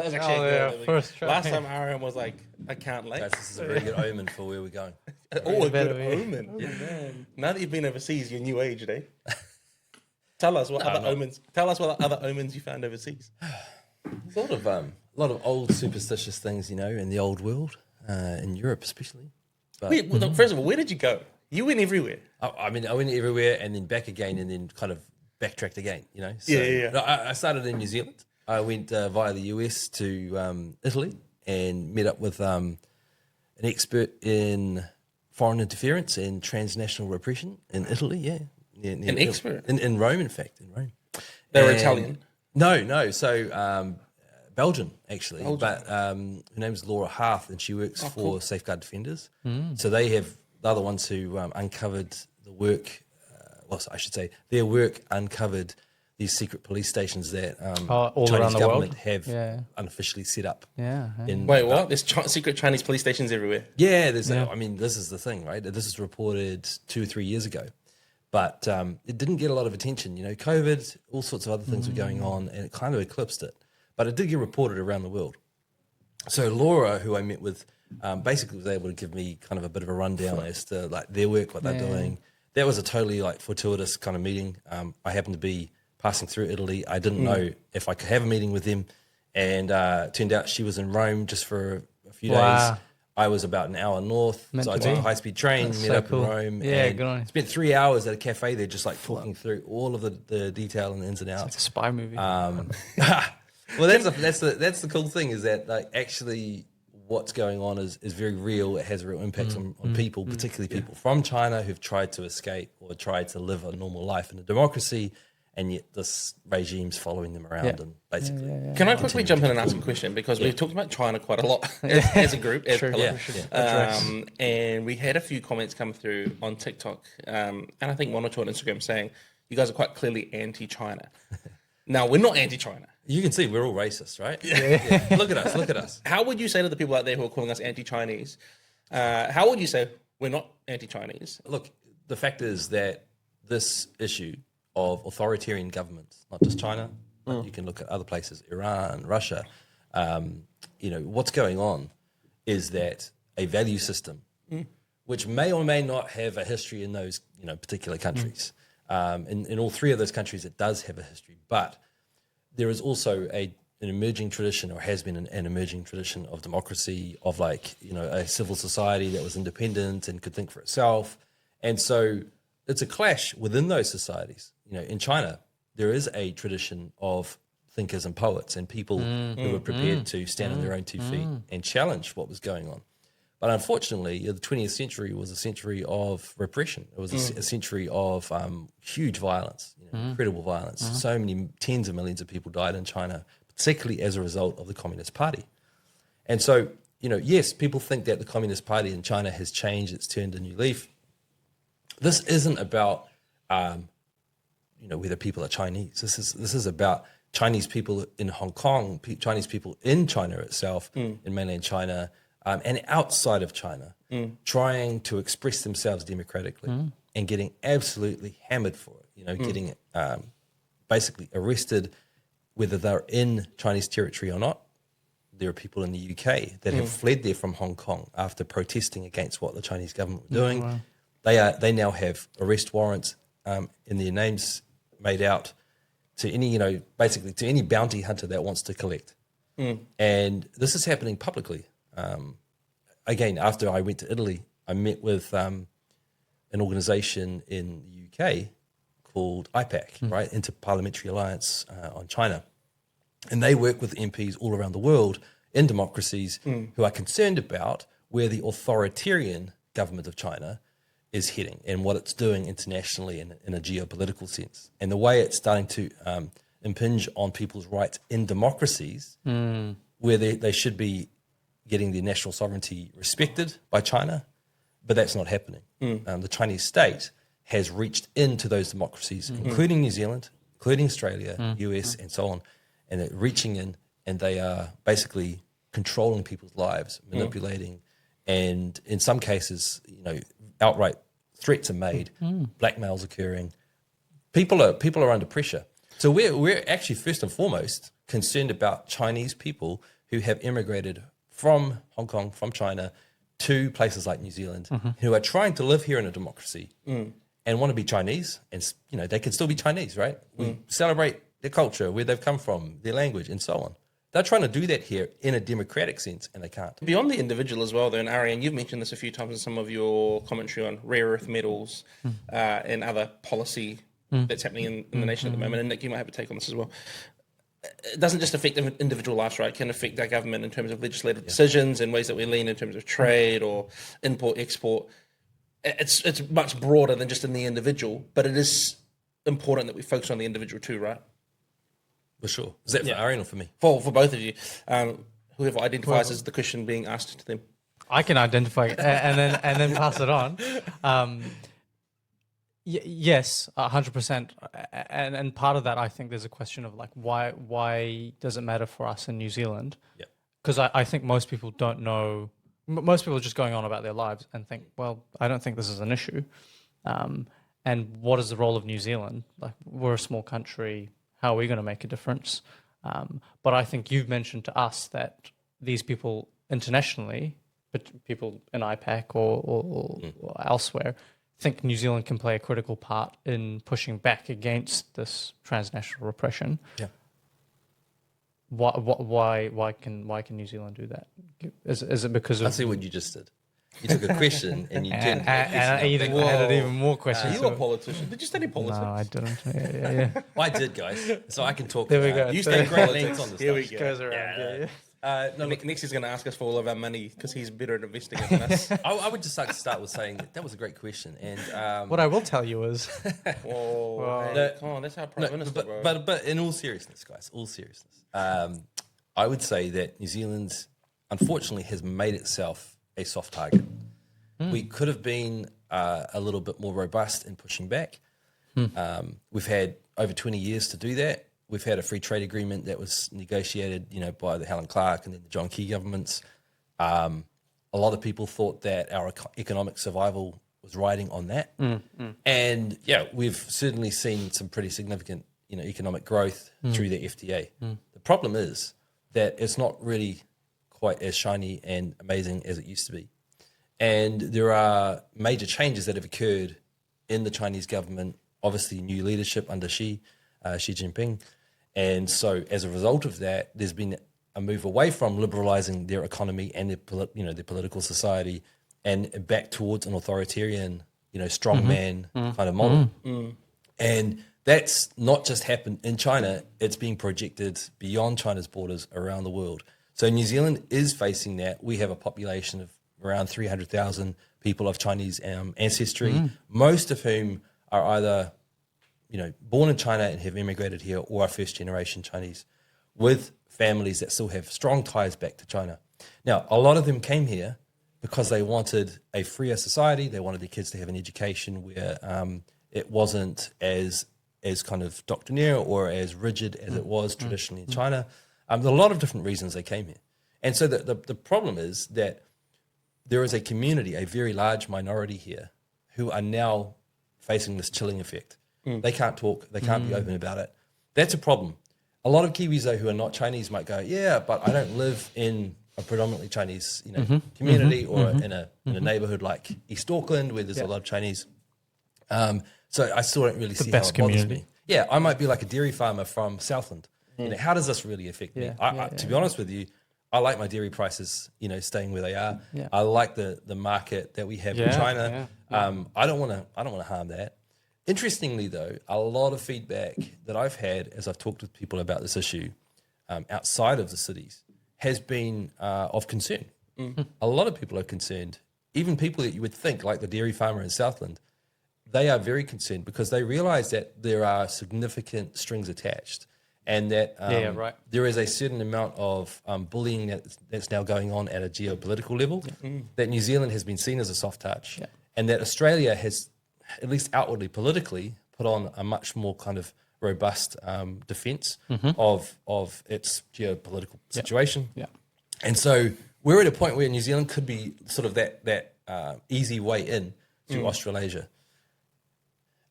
That was actually a good. first try. Last time Aaron was like, I can't late. This is a very good omen for where we're going. Oh, a good Better be. omen. Yeah, man. Now that you've been overseas, you're new age, eh? Tell us what other omens. Tell us what other omens you found overseas. There's a lot of old superstitious things, in the old world, in Europe especially. But, Wait, well, first of all, where did you go? You went everywhere. I went everywhere and then back again and then kind of backtracked again, So, Yeah. I started in New Zealand. I went via the US to Italy and met up with an expert in foreign interference and transnational repression in Italy, An expert? In Rome, in fact, in Rome. They were And- Italian. No. So Belgian, actually. But her name's Laura Harth, and she works for Safeguard Defenders. So they're the ones who uncovered the work. I should say their work uncovered these secret police stations that all Chinese around the government world? have unofficially set up. Yeah. Wait, what? There's secret Chinese police stations everywhere. Yeah, this is the thing, right? This is reported 2 or 3 years ago, but it didn't get a lot of attention. COVID, all sorts of other things were going on, and it kind of eclipsed it. But it did get reported around the world. So Laura, who I met with, basically was able to give me kind of a bit of a rundown as to like their work, what they're doing. That was a totally fortuitous kind of meeting. I happened to be passing through Italy. I didn't know if I could have a meeting with them, and it turned out she was in Rome just for a few days. I was about an hour north, so I took a high-speed train, met up in Rome, and good on you. spent 3 hours at a cafe there just talking through all of the detail and the ins and outs. It's a spy movie. Well, that's the cool thing is that actually what's going on is very real. It has a real impact on people, particularly people from China who've tried to escape or tried to live a normal life in a democracy, and yet this regime's following them around and basically. Can I quickly jump in and ask a question? Because we've talked about China quite a lot as a group, as Pillar. And we had a few comments come through on TikTok, and I think one or two on Instagram saying, you guys are quite clearly anti-China. Now, we're not anti-China. You can see we're all racist, right? Yeah. Look at us. How would you say to the people out there who are calling us anti-Chinese, how would you say we're not anti-Chinese? Look, the fact is that this issue of authoritarian governments, not just China, but you can look at other places, Iran, Russia, what's going on is that a value system, which may or may not have a history in those particular countries. In all three of those countries, it does have a history, but there is also an emerging tradition, or has been an emerging tradition of democracy, of a civil society that was independent and could think for itself. And so it's a clash within those societies. In China, there is a tradition of thinkers and poets and people who were prepared to stand on their own 2 feet and challenge what was going on. But unfortunately, the 20th century was a century of repression. It was a century of huge violence, incredible violence. So many tens of millions of people died in China, particularly as a result of the Communist Party. And so, yes, people think that the Communist Party in China has changed, it's turned a new leaf. This isn't about, whether people are Chinese. This is about Chinese people in Hong Kong, Chinese people in China itself, in mainland China, and outside of China, trying to express themselves democratically and getting absolutely hammered for it, getting basically arrested, whether they're in Chinese territory or not. There are people in the UK that have fled there from Hong Kong after protesting against what the Chinese government were doing. Wow. They now have arrest warrants in their names made out to any, basically to any bounty hunter that wants to collect. And this is happening publicly. Again, after I went to Italy, I met with an organization in the UK called IPAC, right, Inter-Parliamentary Alliance on China. And they work with MPs all around the world in democracies who are concerned about where the authoritarian government of China is heading and what it's doing internationally in a geopolitical sense. And the way it's starting to impinge on people's rights in democracies where they should be getting their national sovereignty respected by China, but that's not happening. The Chinese state has reached into those democracies, including New Zealand, including Australia, US, and so on, and they're reaching in, and they are basically controlling people's lives, manipulating, and in some cases, outright threats are made, blackmail's occurring. People are under pressure. So we're actually first and foremost concerned about Chinese people who have immigrated from Hong Kong, from China, to places like New Zealand, who are trying to live here in a democracy and want to be Chinese. And, they can still be Chinese, right? We celebrate their culture, where they've come from, their language, and so on. They're trying to do that here in a democratic sense, and they can't. Beyond the individual as well, though, and Arian, you've mentioned this a few times in some of your commentary on rare earth metals and other policy that's happening in the nation at the moment. And Nick, you might have a take on this as well. It doesn't just affect individual lives, right? It can affect our government in terms of legislative decisions and ways that we lean in terms of trade or import, export. It's much broader than just in the individual, but it is important that we focus on the individual too, right? For sure. Is that for Arian or for me? For both of you. Whoever identifies as the question being asked to them. I can identify and then pass it on. Yes, 100%. And part of that, I think there's a question of like, why does it matter for us in New Zealand? Yeah. Because I think most people don't know. Most people are just going on about their lives and think, well, I don't think this is an issue. And what is the role of New Zealand? Like, we're a small country. How are we going to make a difference? But I think you've mentioned to us that these people internationally, but people in IPAC or elsewhere, think New Zealand can play a critical part in pushing back against this transnational repression. Yeah. Why can New Zealand do that? Is it because of... I see what you just did. You took a question and you turned it. And I added even more questions. Are you a politician? Did you study politics? No, I didn't. Yeah. I did, guys. So I can talk. There we go. You stand great politics lengths on this Here we stuff. go. Goes around. No, look, Next he's going to ask us for all of our money because he's better at investing it than us. I would just like to start with saying that was a great question. And What I will tell you is... Whoa, hey, come on, that's our Prime Minister, bro. but in all seriousness, guys, I would say that New Zealand, unfortunately, has made itself a soft target. We could have been a little bit more robust in pushing back. We've had over 20 years to do that. We've had a free trade agreement that was negotiated, by the Helen Clark and then the John Key governments. A lot of people thought that our economic survival was riding on that. And we've certainly seen some pretty significant, economic growth through the FTA. The problem is that it's not really quite as shiny and amazing as it used to be. And there are major changes that have occurred in the Chinese government, obviously new leadership under Xi Jinping. And so as a result of that, there's been a move away from liberalizing their economy and their political society and back towards an authoritarian, strongman kind of model. And that's not just happened in China, it's being projected beyond China's borders around the world. So New Zealand is facing that. We have a population of around 300,000 people of Chinese ancestry, most of whom are either, born in China and have immigrated here or are first-generation Chinese, with families that still have strong ties back to China. Now, a lot of them came here because they wanted a freer society. They wanted their kids to have an education where it wasn't as kind of doctrinaire or as rigid as it was traditionally in China. There are a lot of different reasons they came here. And so the problem is that there is a community, a very large minority here, who are now facing this chilling effect. They can't talk, they can't be open about it. That's a problem. A lot of Kiwis, though, who are not Chinese might go, yeah, but I don't live in a predominantly Chinese community or in a neighborhood like East Auckland where there's a lot of Chinese. So I still don't really see how it bothers me. Yeah, I might be like a dairy farmer from Southland. How does this really affect me? To be honest with you, I like my dairy prices, staying where they are. Yeah. I like the market that we have in China. I don't want to harm that. Interestingly, though, a lot of feedback that I've had as I've talked with people about this issue outside of the cities has been of concern. A lot of people are concerned, even people that you would think, like the dairy farmer in Southland, they are very concerned because they realise that there are significant strings attached and that there is a certain amount of bullying that's now going on at a geopolitical level, that New Zealand has been seen as a soft touch, and that Australia has, at least outwardly politically, put on a much more kind of robust defence of its geopolitical situation. And so we're at a point where New Zealand could be sort of that easy way in through Australasia.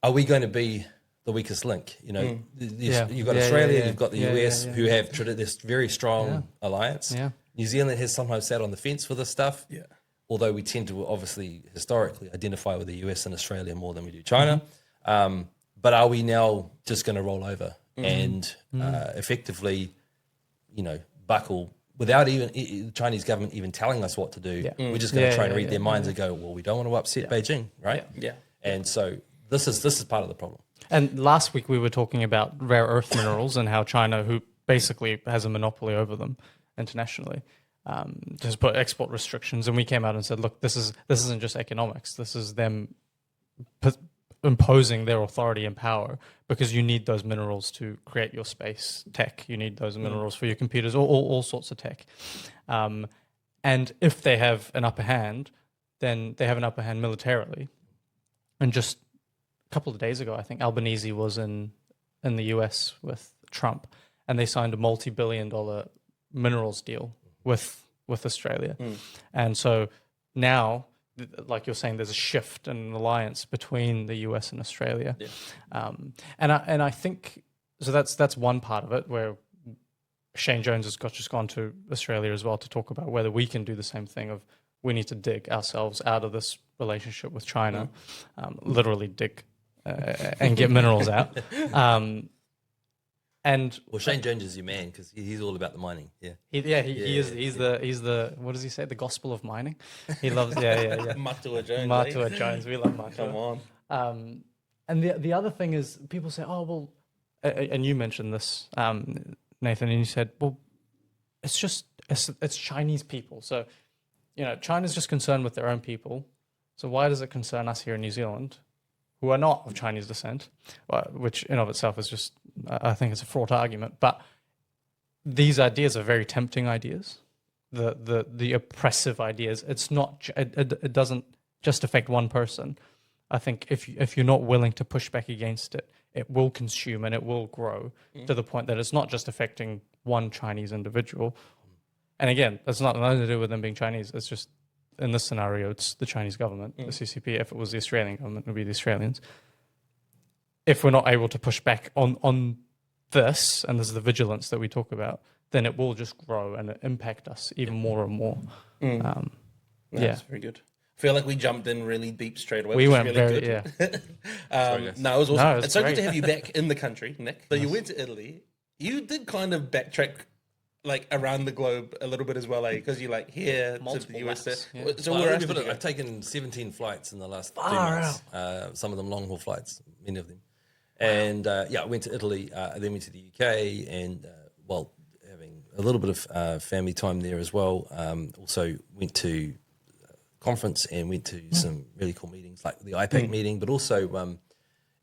Are we going to be the weakest link. You know, Yeah. you've got Yeah, Australia, yeah. you've got the Yeah, US, yeah, yeah. who have this very strong alliance. Yeah. New Zealand has sometimes sat on the fence for this stuff. Yeah. Although we tend to obviously historically identify with the US and Australia more than we do China. But are we now just going to roll over and effectively, you know, buckle without even the Chinese government even telling us what to do? Yeah. We're just going to try and read yeah, their minds and go, well, we don't want to upset Beijing, right? Yeah. And so this is part of the problem. And last week we were talking about rare earth minerals and how China, who basically has a monopoly over them internationally, just put export restrictions. And we came out and said, look, this isn't just economics. This is them imposing their authority and power, because you need those minerals to create your space tech. You need those minerals for your computers, all sorts of tech. And if they have an upper hand, then they have an upper hand militarily. And just a couple of days ago, I think Albanese was in the US with Trump, and they signed a multi-billion-dollar minerals deal with Australia. And so now, like you're saying, there's a shift and an alliance between the US and Australia. And I think so. That's one part of it, where Shane Jones has just gone to Australia as well to talk about whether we can do the same thing of we need to dig ourselves out of this relationship with China, literally dig and get minerals out. And Well, Shane Jones is your man because he's all about the mining. Yeah. he is. He's the what does he say? The gospel of mining. He loves Matua Jones. Matua Jones. We love Matua. Come on. And the other thing is, people say, oh well, and you mentioned this, Nathan, and you said, well, it's Chinese people. So, you know, China's just concerned with their own people. So why does it concern us here in New Zealand, who are not of Chinese descent, which in of itself is just, I think it's a fraught argument. But these ideas are very tempting ideas, the oppressive ideas. It's not, it doesn't just affect one person. I think if you're not willing to push back against it, it will consume and it will grow to the point that it's not just affecting one Chinese individual. And again, that's nothing to do with them being Chinese. It's just, in this scenario, it's the Chinese government, the CCP. If it was the Australian government, it would be the Australians. If we're not able to push back on this, and this is the vigilance that we talk about, then it will just grow and impact us even more and more. That's very good. I feel like we jumped in really deep straight away. We which went is really very, good. Sorry, No, it was awesome. No, it's it's so great. good to have you back in the country, Nick. So you went to Italy. You did kind of backtrack like around the globe a little bit as well, because you're like here to the US. laps, yeah. So Well, where let else me did put you it, go? I've taken 17 flights in the last 2 Far months. Some of them long haul flights, many of them. And I went to Italy, then went to the UK, and having a little bit of family time there as well. Also went to conference and went to some really cool meetings like the IPAC meeting, but also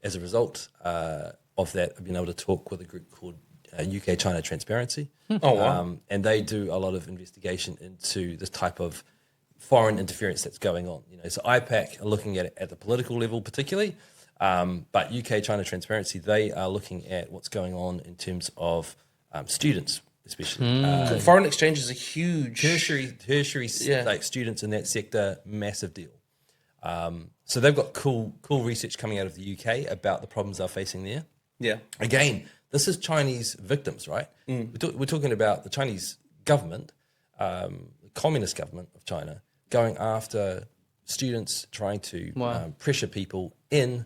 as a result of that, I've been able to talk with a group called UK China Transparency. Oh, wow. And they do a lot of investigation into this type of foreign interference that's going on. You know, so IPAC are looking at it at the political level particularly, but UK China Transparency, they are looking at what's going on in terms of students, especially. Foreign exchange is a huge Tertiary like students in that sector, massive deal. So they've got cool research coming out of the UK about the problems they're facing there. Yeah. Again, this is Chinese victims, right? We're talking about the Chinese government, the communist government of China, going after students, trying to pressure people in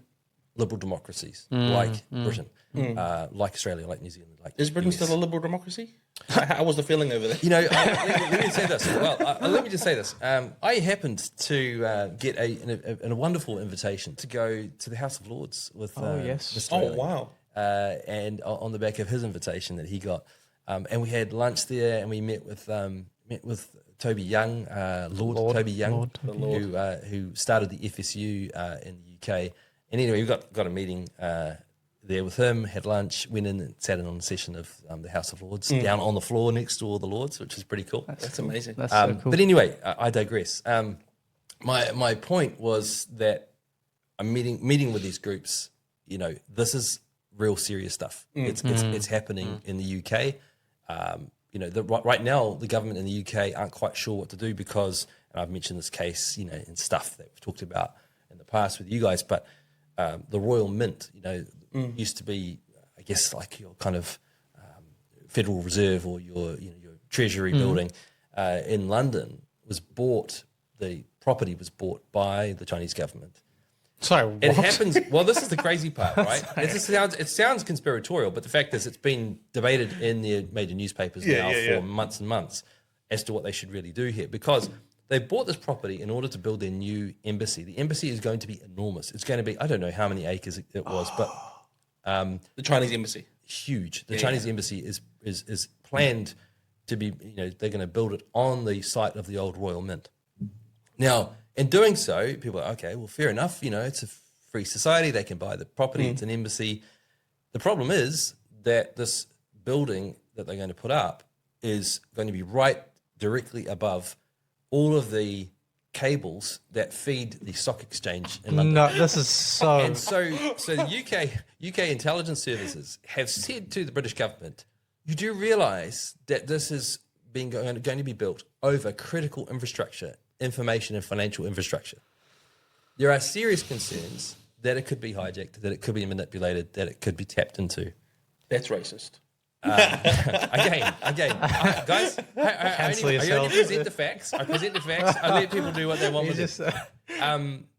liberal democracies like Britain, like Australia, like New Zealand. Like Is Britain still a liberal democracy? How was the feeling over there? You know, let me say this. Well, let me just say this. I happened to get a wonderful invitation to go to the House of Lords with Mr. Oh, Owen. wow. And on the back of his invitation that he got, and we had lunch there, and we met with Toby Young, Lord Toby Young, who started the FSU in the UK. And anyway, we got a meeting there with him, had lunch, went in and sat in on a session of the House of Lords, down on the floor next to all the Lords, which is pretty cool. That's amazing. That's so cool. But anyway, I digress. My point was that I'm meeting with these groups. You know, this is real serious stuff. It's happening in the UK. You know, right now the government in the UK aren't quite sure what to do because, and I've mentioned this case, you know, and stuff that we've talked about in the past with you guys, but the Royal Mint, you know, used to be, I guess, like your kind of Federal Reserve or your Treasury building in London was bought. The property was bought by the Chinese government. Sorry, what? It happens. Well, this is the crazy part, right? It sounds conspiratorial, but the fact is, it's been debated in the major newspapers for months and months as to what they should really do here, because they bought this property in order to build their new embassy. The embassy is going to be enormous. It's going to be, I don't know how many acres it was, but the Chinese embassy, huge. The Chinese embassy is planned to be. They're going to build it on the site of the old Royal Mint. Now, in doing so, people are, okay, well, fair enough. It's a free society. They can buy the property. It's an embassy. The problem is that this building that they're going to put up is going to be right directly above all of the cables that feed the stock exchange in London. No, this is so... And so the UK intelligence services have said to the British government, you do realise that this is going to be built over critical infrastructure, information and financial infrastructure. There are serious concerns that it could be hijacked, that it could be manipulated, that it could be tapped into. That's racist. Again, guys, I only present the facts. I present the facts. I let people do what they want with it.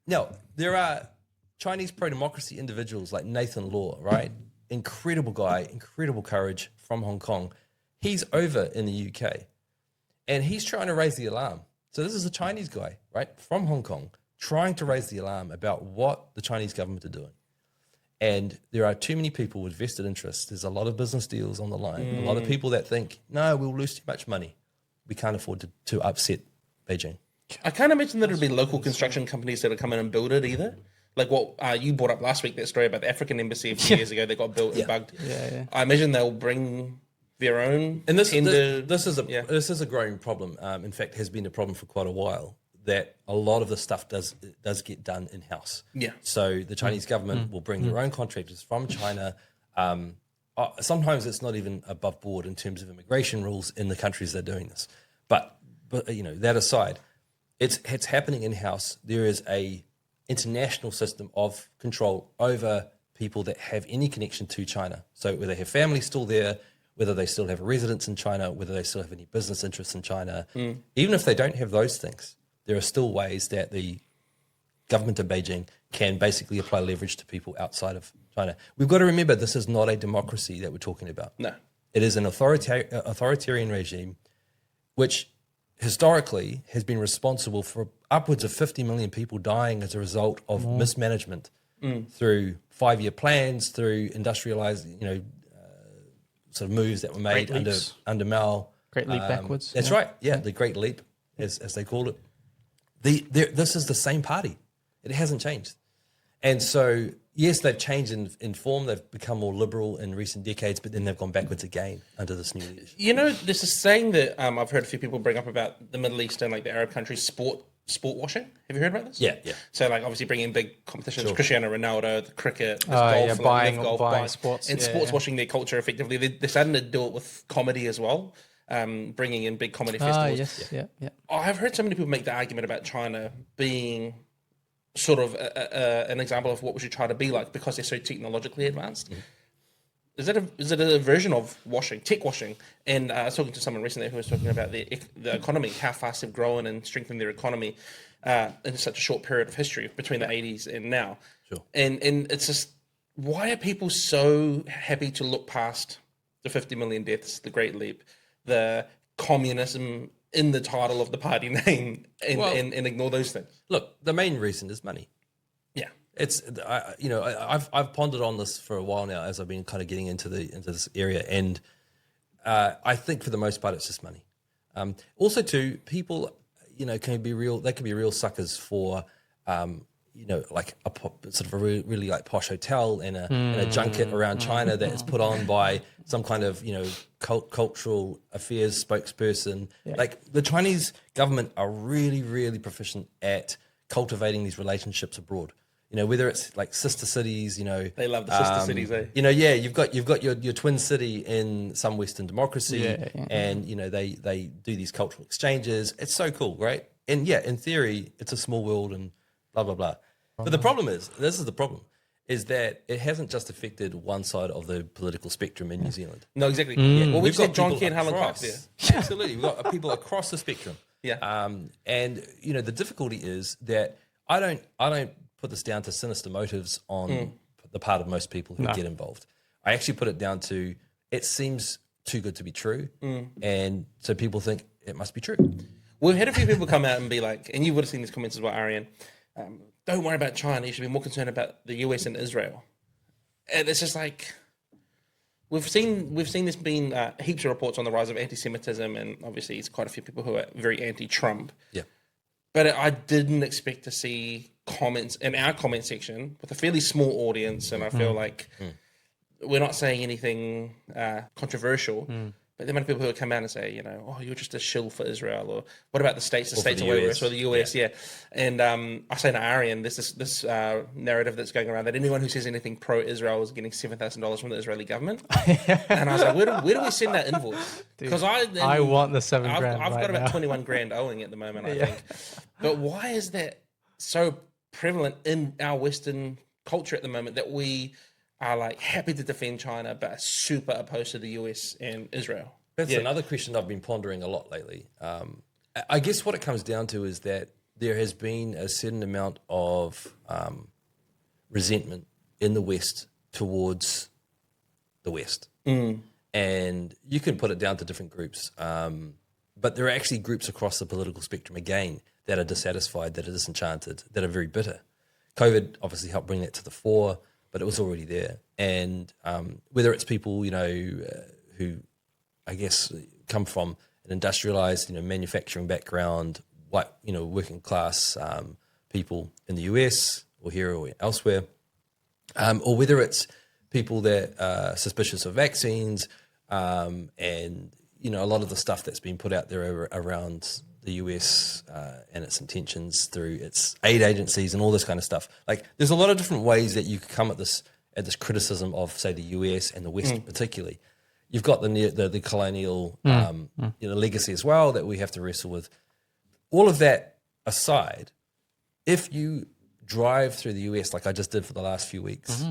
Now, there are Chinese pro-democracy individuals like Nathan Law, right? Incredible guy, incredible courage from Hong Kong. He's over in the UK, and he's trying to raise the alarm. So this is a Chinese guy, right, from Hong Kong, trying to raise the alarm about what the Chinese government are doing. And there are too many people with vested interests. There's a lot of business deals on the line. A lot of people that think, no, we'll lose too much money. We can't afford to upset Beijing. I can't imagine that it'll be local construction companies that will come in and build it either. Like what you brought up last week, that story about the African embassy a few years ago that got built and bugged. Yeah. I imagine they'll bring their own. And this is a growing problem. In fact, has been a problem for quite a while, that a lot of the stuff does get done in-house. Yeah. So the Chinese government will bring their own contractors from China. Sometimes it's not even above board in terms of immigration rules in the countries they're doing this. But that aside, it's happening in-house. There is a international system of control over people that have any connection to China. So whether they have family still there, whether they still have a residence in China, whether they still have any business interests in China, even if they don't have those things, there are still ways that the government of Beijing can basically apply leverage to people outside of China. We've got to remember, this is not a democracy that we're talking about. No. It is an authoritarian regime, which historically has been responsible for upwards of 50 million people dying as a result of mismanagement through 5-year plans, through industrialized, sort of moves that were made under Mao. Great leap backwards. That's right. Yeah, the Great Leap, as they called it. This is the same party. It hasn't changed. And so, yes, they've changed in form. They've become more liberal in recent decades, but then they've gone backwards again under this new leadership. There's a saying that I've heard a few people bring up about the Middle East and like the Arab countries, sport washing. Have you heard about this? Yeah. So like obviously bringing big competitions, Cristiano Ronaldo, the cricket, golf, buying sports. And sports washing their culture effectively. They're starting to do it with comedy as well. Bringing in big comedy festivals. Yes, yeah. I've heard so many people make the argument about China being sort of an example of what we should try to be like because they're so technologically advanced. Is it a version of tech washing? And I was talking to someone recently who was talking about the economy, how fast they've grown and strengthened their economy in such a short period of history between the 80s and now. Sure. And it's just, why are people so happy to look past the 50 million deaths, the Great Leap, the communism in the title of the party name and ignore those things? Look, the main reason is money. Yeah. It's I've pondered on this for a while now as I've been kind of getting into this area, and I think for the most part it's just money. Also, too, people can be real. They can be real suckers for like sort of a really like posh hotel and a junket around China that is put on by some kind of cultural affairs spokesperson. Yeah. Like the Chinese government are really, really proficient at cultivating these relationships abroad. Whether it's like sister cities, they love the sister cities, eh? You've got your twin city in some Western democracy, and they do these cultural exchanges. It's so cool, right? And in theory, it's a small world and blah blah blah. But the problem is, this is the problem, is that it hasn't just affected one side of the political spectrum in New Zealand. No, exactly. Yeah. Well, we've got John people Key and Helen Clark across- there. Absolutely, we've got people across the spectrum. Yeah. And the difficulty is that I don't put this down to sinister motives on the part of most people who get involved. I actually put it down to it seems too good to be true, and so people think it must be true. We've had a few people come out and be like, and you would have seen these comments as well, Arian. Don't worry about China. You should be more concerned about the US and Israel. And it's just like we've seen this being heaps of reports on the rise of anti-Semitism, and obviously it's quite a few people who are very anti-Trump. Yeah. But I didn't expect to see comments in our comment section with a fairly small audience, and I feel like we're not saying anything controversial. But the amount of people who come out and say, oh, you're just a shill for Israel, or what about the states? The states are way worse, or the US, yeah. And I say to Arian, there's this narrative that's going around that anyone who says anything pro-Israel is getting $7,000 from the Israeli government. And I was like, where do we send that invoice? Because I want the $7,000. I've got about now. 21 grand owing at the moment, I think. But why is that so prevalent in our Western culture at the moment that we are like happy to defend China but are super opposed to the US and Israel? That's another question I've been pondering a lot lately. I guess what it comes down to is that there has been a certain amount of resentment in the West towards the West. And you can put it down to different groups. But there are actually groups across the political spectrum, again, that are dissatisfied, that are disenchanted, that are very bitter. COVID obviously helped bring that to the fore, but it was already there. And whether it's people, who I guess come from an industrialized, manufacturing background, white, working class people in the US or here or elsewhere, or whether it's people that are suspicious of vaccines, and a lot of the stuff that's been put out there around the US and its intentions through its aid agencies and all this kind of stuff. Like, there's a lot of different ways that you could come at this criticism of, say, the US and the West particularly. You've got the colonial legacy as well that we have to wrestle with. All of that aside, if you drive through the US like I just did for the last few weeks,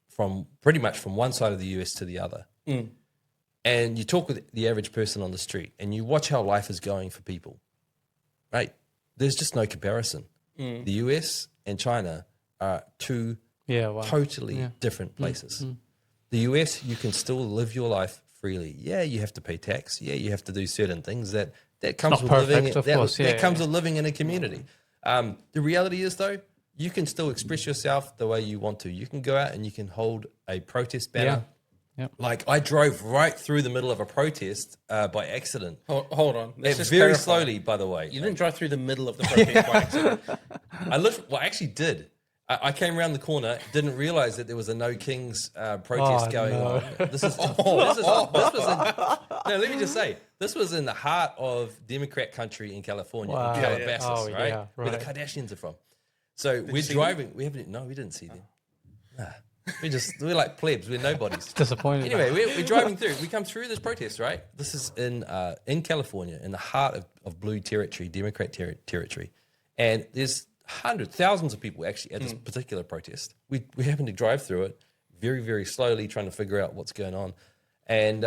from pretty much from one side of the US to the other, and you talk with the average person on the street and you watch how life is going for people, right? There's just no comparison. The US and China are two totally different places. The US, you can still live your life freely. Yeah, you have to pay tax. Yeah, you have to do certain things that comes with comes with living in a community. The reality is, though, you can still express yourself the way you want to. You can go out and you can hold a protest banner. Like, I drove right through the middle of a protest by accident. Hold on. Very slowly, by the way. You didn't drive through the middle of the protest by accident. I actually did. I came around the corner, didn't realize that there was a No Kings protest going on. Let me just say, this was in the heart of Democrat country in California, in Calabasas, right? Where the Kardashians are from. So we're driving. We didn't see them. We're like plebs. We're nobodies. Disappointed. Anyway, we're driving through. We come through this protest, right? This is in California, in the heart of blue territory, Democrat territory, and there's thousands of people actually at this particular protest. We happened to drive through it very, very slowly, trying to figure out what's going on. And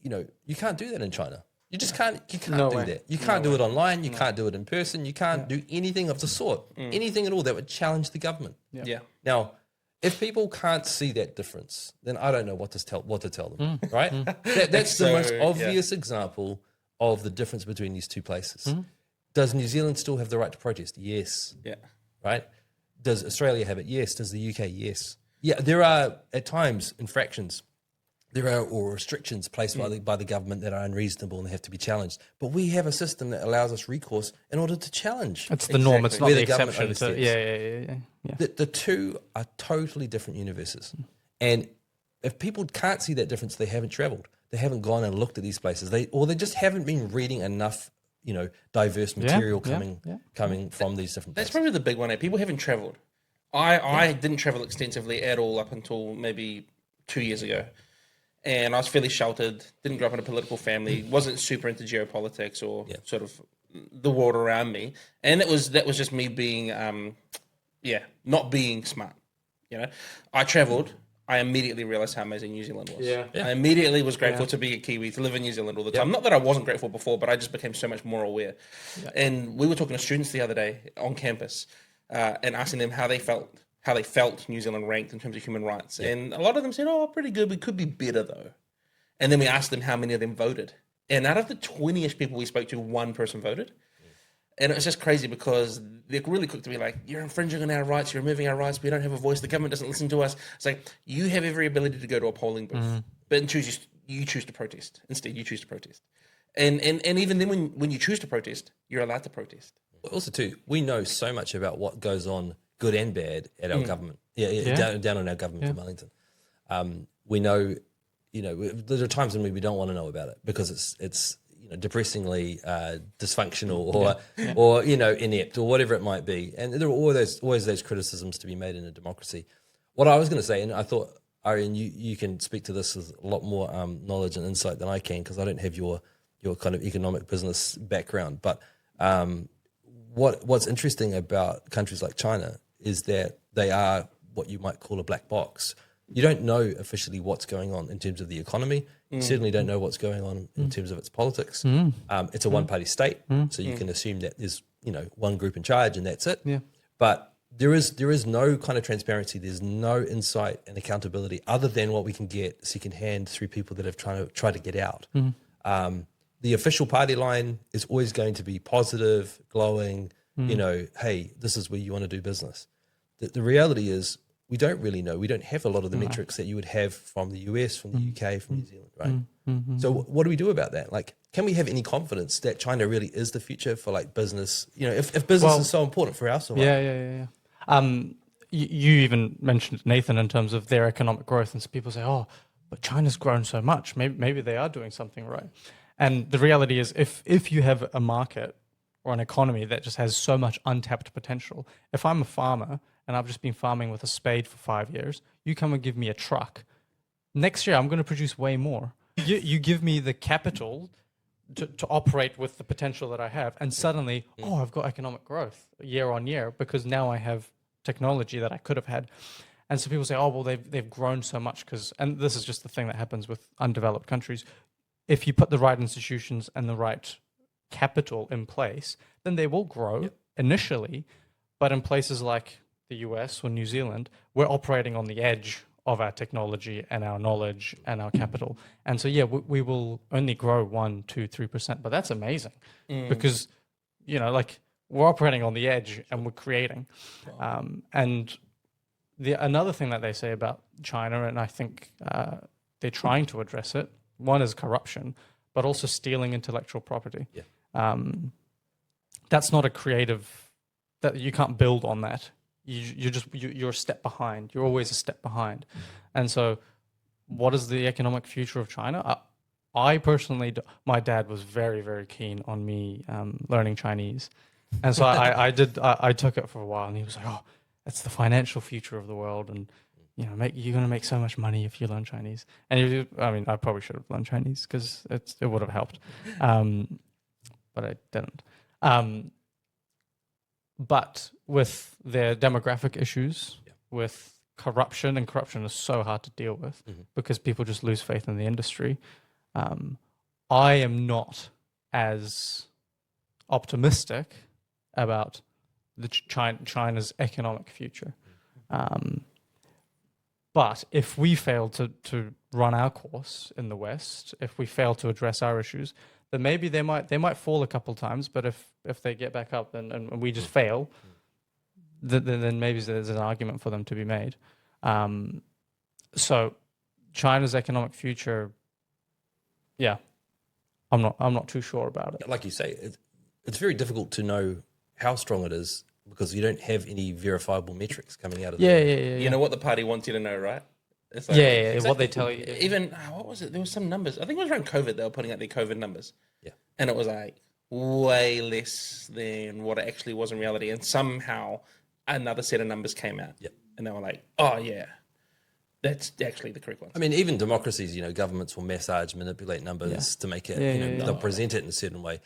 you can't do that in China. You just can't. You can't do that. You can't do it online. You can't do it in person. You can't do anything of the sort. Anything at all that would challenge the government. Yeah. Now, if people can't see that difference, then I don't know what to tell them. Right? That's the most obvious example of the difference between these two places. Does New Zealand still have the right to protest? Yes. Yeah. Right? Does Australia have it? Yes. Does the UK? Yes. Yeah, there are at times infractions. There are or restrictions placed by the government that are unreasonable and they have to be challenged. But we have a system that allows us recourse in order to challenge. It's the norm. It's not the exception. Yeah. The two are totally different universes. And if people can't see that difference, they haven't traveled. They haven't gone and looked at these places. They just haven't been reading enough diverse material coming from these different places. That's probably the big one. People haven't traveled. I didn't travel extensively at all up until maybe 2 years ago. And I was fairly sheltered, didn't grow up in a political family, wasn't super into geopolitics or sort of the world around me. And that was just me being, not being smart. You know, I travelled. I immediately realised how amazing New Zealand was. Yeah. I immediately was grateful to be a Kiwi, to live in New Zealand all the time. Not that I wasn't grateful before, but I just became so much more aware. And we were talking to students the other day on campus and asking them how they felt New Zealand ranked in terms of human rights. And a lot of them said, oh, pretty good. We could be better, though. And then we asked them how many of them voted. And out of the 20-ish people we spoke to, one person voted. And it was just crazy because they're really quick to be like, you're infringing on our rights, you're removing our rights, we don't have a voice, the government doesn't listen to us. It's like, you have every ability to go to a polling booth, but you choose to protest. Instead, you choose to protest. And even then when you choose to protest, you're allowed to protest. Also, too, we know so much about what goes on, good and bad, at our government. Down on our government in Wellington. We know, there are times when we don't want to know about it because it's depressingly dysfunctional or inept or whatever it might be, and there are always those criticisms to be made in a democracy. What I was going to say, and I thought, Arian, you can speak to this with a lot more knowledge and insight than I can because I don't have your kind of economic business background. But what's interesting about countries like China is that they are what you might call a black box. You don't know officially what's going on in terms of the economy. You certainly don't know what's going on in terms of its politics. It's a one-party state, so you can assume that there's one group in charge and that's it. Yeah. But there is no kind of transparency. There's no insight and accountability other than what we can get secondhand through people that have tried to get out. The official party line is always going to be positive, glowing. Hey, this is where you want to do business. The reality is, we don't really know. We don't have a lot of the metrics that you would have from the US, from the UK, from New Zealand, right? So what do we do about that? Like, can we have any confidence that China really is the future for like business? If business is so important for us, Yeah. You even mentioned, Nathan, in terms of their economic growth, and so people say, oh, but China's grown so much. Maybe they are doing something right. And the reality is, if you have a market or an economy that just has so much untapped potential, if I'm a farmer and I've just been farming with a spade for 5 years, you come and give me a truck. Next year, I'm going to produce way more. You give me the capital to operate with the potential that I have, and suddenly, I've got economic growth year on year because now I have technology that I could have had. And so people say, oh, well, they've grown so much and this is just the thing that happens with undeveloped countries. If you put the right institutions and the right capital in place, then they will grow initially. But in places like the US or New Zealand, we're operating on the edge of our technology and our knowledge and our capital. And so, we will only grow 1%, 2%, 3%, but that's amazing because, we're operating on the edge and we're creating. And another thing that they say about China, and I think they're trying to address it, one is corruption, but also stealing intellectual property. That's not a creative, that you can't build on that. You're a step behind. You're always a step behind. And so what is the economic future of China? I personally, my dad was very, very keen on me learning Chinese. And so I took it for a while, and he was like, oh, it's the financial future of the world. And, you're going to make so much money if you learn Chinese. And I probably should have learned Chinese because it would have helped. But I didn't. But with their demographic issues, with corruption, and corruption is so hard to deal with because people just lose faith in the industry, I am not as optimistic about China's economic future. But if we fail to run our course in the West, if we fail to address our issues, then maybe they might fall a couple times. But if they get back up and we just fail, then maybe there's an argument for them to be made. So China's economic future, I'm not too sure about it. Like you say, it's very difficult to know how strong it is because you don't have any verifiable metrics coming out of Yeah. You know what the party wants you to know, right? It's like, what they tell you. Even, what was it? There was some numbers. I think it was around COVID. They were putting out their COVID numbers. Yeah. And it was like way less than what it actually was in reality. And somehow another set of numbers came out. Yeah. And they were like, oh, yeah, that's actually the correct one. I mean, even democracies, governments will massage, manipulate numbers to make it, they'll present it in a certain way.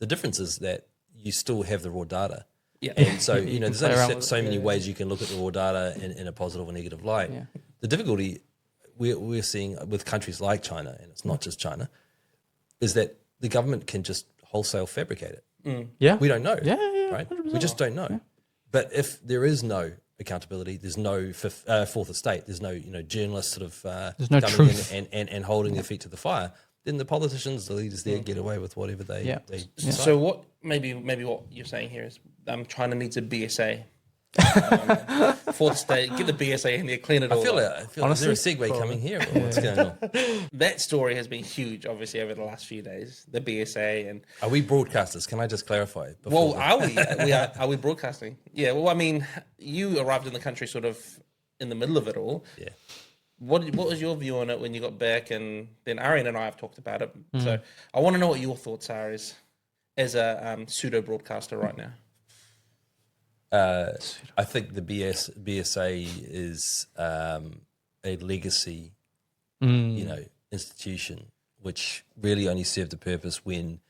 The difference is that you still have the raw data. Yeah. And so, there's play around only with so it, many yeah. ways you can look at the raw data in a positive or negative light. Yeah. The difficulty we're seeing with countries like China, and it's not just China, is that the government can just wholesale fabricate it. Yeah. We don't know. Yeah, Right? 100%. We just don't know. Yeah. But if there is no accountability, there's no fourth estate, there's no journalists sort of There's no coming truth. in and holding their feet to the fire, then the politicians, the leaders there get away with whatever they Yeah. decide. So what maybe what you're saying here is China needs a BSA. Fourth state, get the BSA in there, clean it all I feel up. is there a segue coming here? Or what's going on? That story has been huge, obviously, over the last few days. The BSA and Are we broadcasters? Can I just clarify? before well, are we? Are we broadcasting? Yeah. Well, I mean, you arrived in the country sort of in the middle of it all. Yeah. What was your view on it when you got back? And then Arian and I have talked about it. So I want to know what your thoughts are as a pseudo broadcaster right now. I think the BSA is a legacy, institution which really only served a purpose when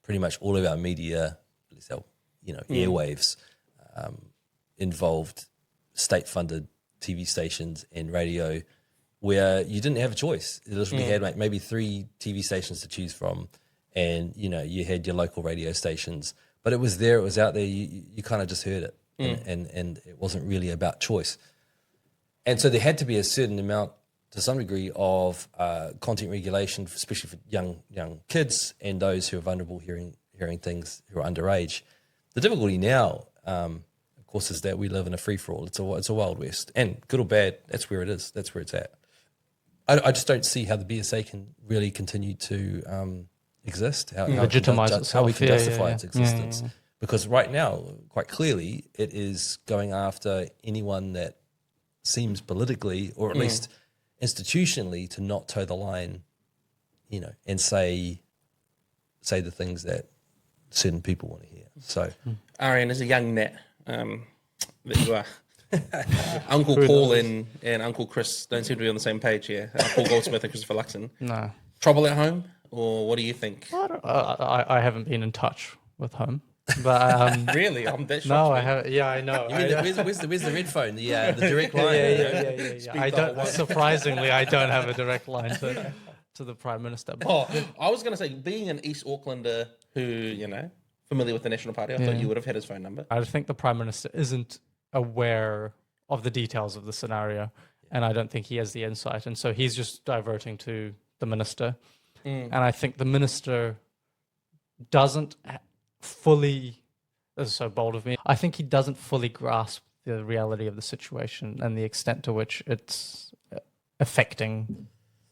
pretty much all of our media, at least our airwaves, involved state-funded TV stations and radio, where you didn't have a choice. You literally had maybe 3 TV stations to choose from, and you had your local radio stations, but it was there, it was out there. You kind of just heard it. And it wasn't really about choice. And so there had to be a certain amount, to some degree, of content regulation, especially for young kids and those who are vulnerable hearing things, who are underage. The difficulty now, of course, is that we live in a free-for-all. It's a Wild West. And good or bad, that's where it is. That's where it's at. I just don't see how the BSA can really continue to exist. How Legitimize how we can itself. justify Yeah. its existence. Yeah. Because right now, quite clearly, it is going after anyone that seems politically, or at least institutionally, to not toe the line, and say the things that certain people want to hear. So, Arian, as a young net that you are, Uncle Paul and Uncle Chris don't seem to be on the same page here. Paul Goldsmith and Christopher Luxon. No. Trouble at home, or what do you think? I haven't been in touch with home. But really, I'm that shocked. no, I have. Yeah, I know. where's the red phone? The direct line. Yeah. I don't. Surprisingly, I don't have a direct line to the Prime Minister. But I was going to say, being an East Aucklander who familiar with the National Party, I thought you would have had his phone number. I think the Prime Minister isn't aware of the details of the scenario, and I don't think he has the insight, and so he's just diverting to the minister. And I think the minister doesn't fully, this is so bold of me, I think he doesn't fully grasp the reality of the situation and the extent to which it's affecting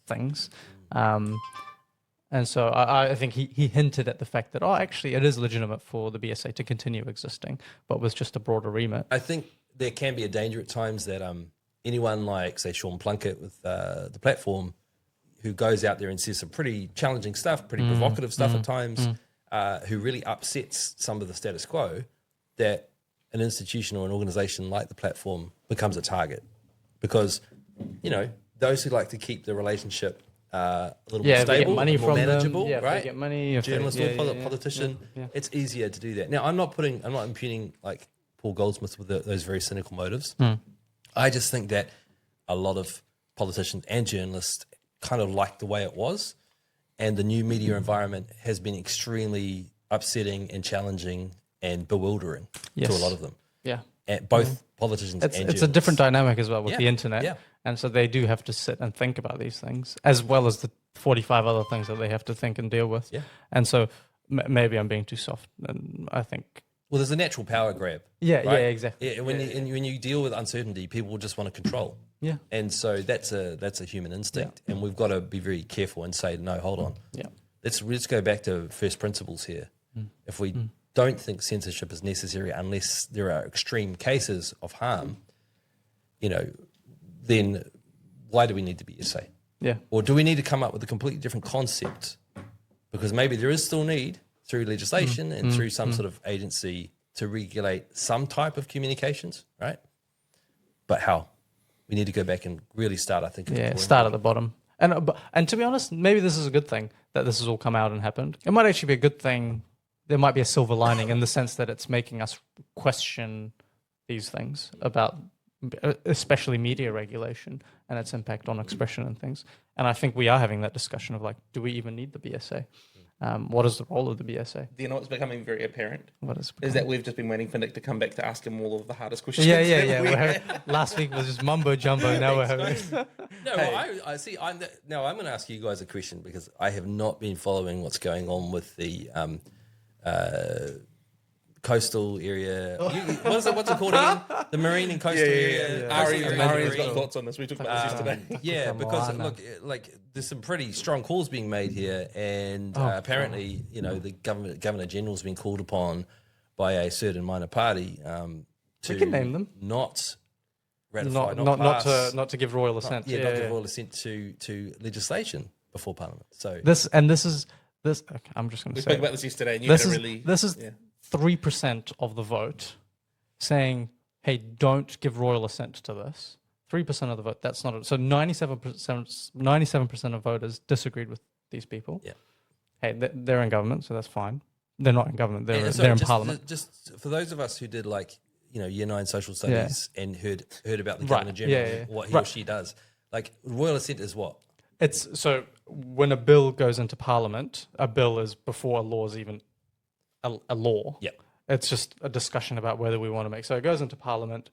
things. And so I think he hinted at the fact that, actually, it is legitimate for the BSA to continue existing, but with just a broader remit. I think there can be a danger at times that anyone like, say, Sean Plunkett with the platform, who goes out there and says some pretty challenging stuff, pretty provocative stuff at times, who really upsets some of the status quo, that an institution or an organization like the platform becomes a target. Because, those who like to keep the relationship a little more If they stable, get money more from manageable, them, right? If they get money, if Journalist they, or politician, it's easier to do that. Now, I'm not impugning like Paul Goldsmith with those very cynical motives. I just think that a lot of politicians and journalists kind of like the way it was, and the new media environment has been extremely upsetting and challenging and bewildering to a lot of them. Yeah. And both politicians and journalists. It's a different dynamic as well with the internet. Yeah. And so they do have to sit and think about these things, as well as the 45 other things that they have to think and deal with. Yeah. And so maybe I'm being too soft. And I think... Well, there's a natural power grab. Yeah, right? exactly. Yeah, when you deal with uncertainty, people will just want to control. Yeah. And so that's a human instinct, and we've got to be very careful and say, no, hold on. Yeah. Let's go back to first principles here. If we don't think censorship is necessary unless there are extreme cases of harm, then why do we need to be BSA? Yeah. Or do we need to come up with a completely different concept? Because maybe there is still need through legislation and through some sort of agency to regulate some type of communications, right? But how? We need to go back and really start, I think. Start at the bottom. And to be honest, maybe this is a good thing that this has all come out and happened. It might actually be a good thing. There might be a silver lining in the sense that it's making us question these things about, especially media regulation and its impact on expression and things. And I think we are having that discussion of like, do we even need the BSA? What is the role of the BSA? Do you know what's becoming very apparent? What is that we've just been waiting for Nick to come back to ask him all of the hardest questions. Yeah. Last week was just mumbo jumbo. Now we're having. No, I see. I'm going to ask you guys a question because I have not been following what's going on with the coastal area. What's it called again? The marine and coastal area. Ari's got thoughts on this. We talked about this yesterday. Yeah, because look, like there's some pretty strong calls being made here, and apparently, the Governor General's been called upon by a certain minor party to we can name them. not ratify, not to give royal assent. Not give royal assent to legislation before Parliament. So this. Okay, I'm just going to say. We spoke about this yesterday, and this is 3% of the vote saying, "Hey, don't give royal assent to this." 3% of the vote. That's not so. 97% of voters disagreed with these people. Yeah. Hey, they're in government, so that's fine. They're not in government. They're in Parliament. Just for those of us who did Year 9 social studies and heard about the Governor General, what he or she does, like royal assent is what? It's so when a bill goes into Parliament, a bill is before a law is even a law. Yeah. It's just a discussion about whether we want to make. So it goes into Parliament,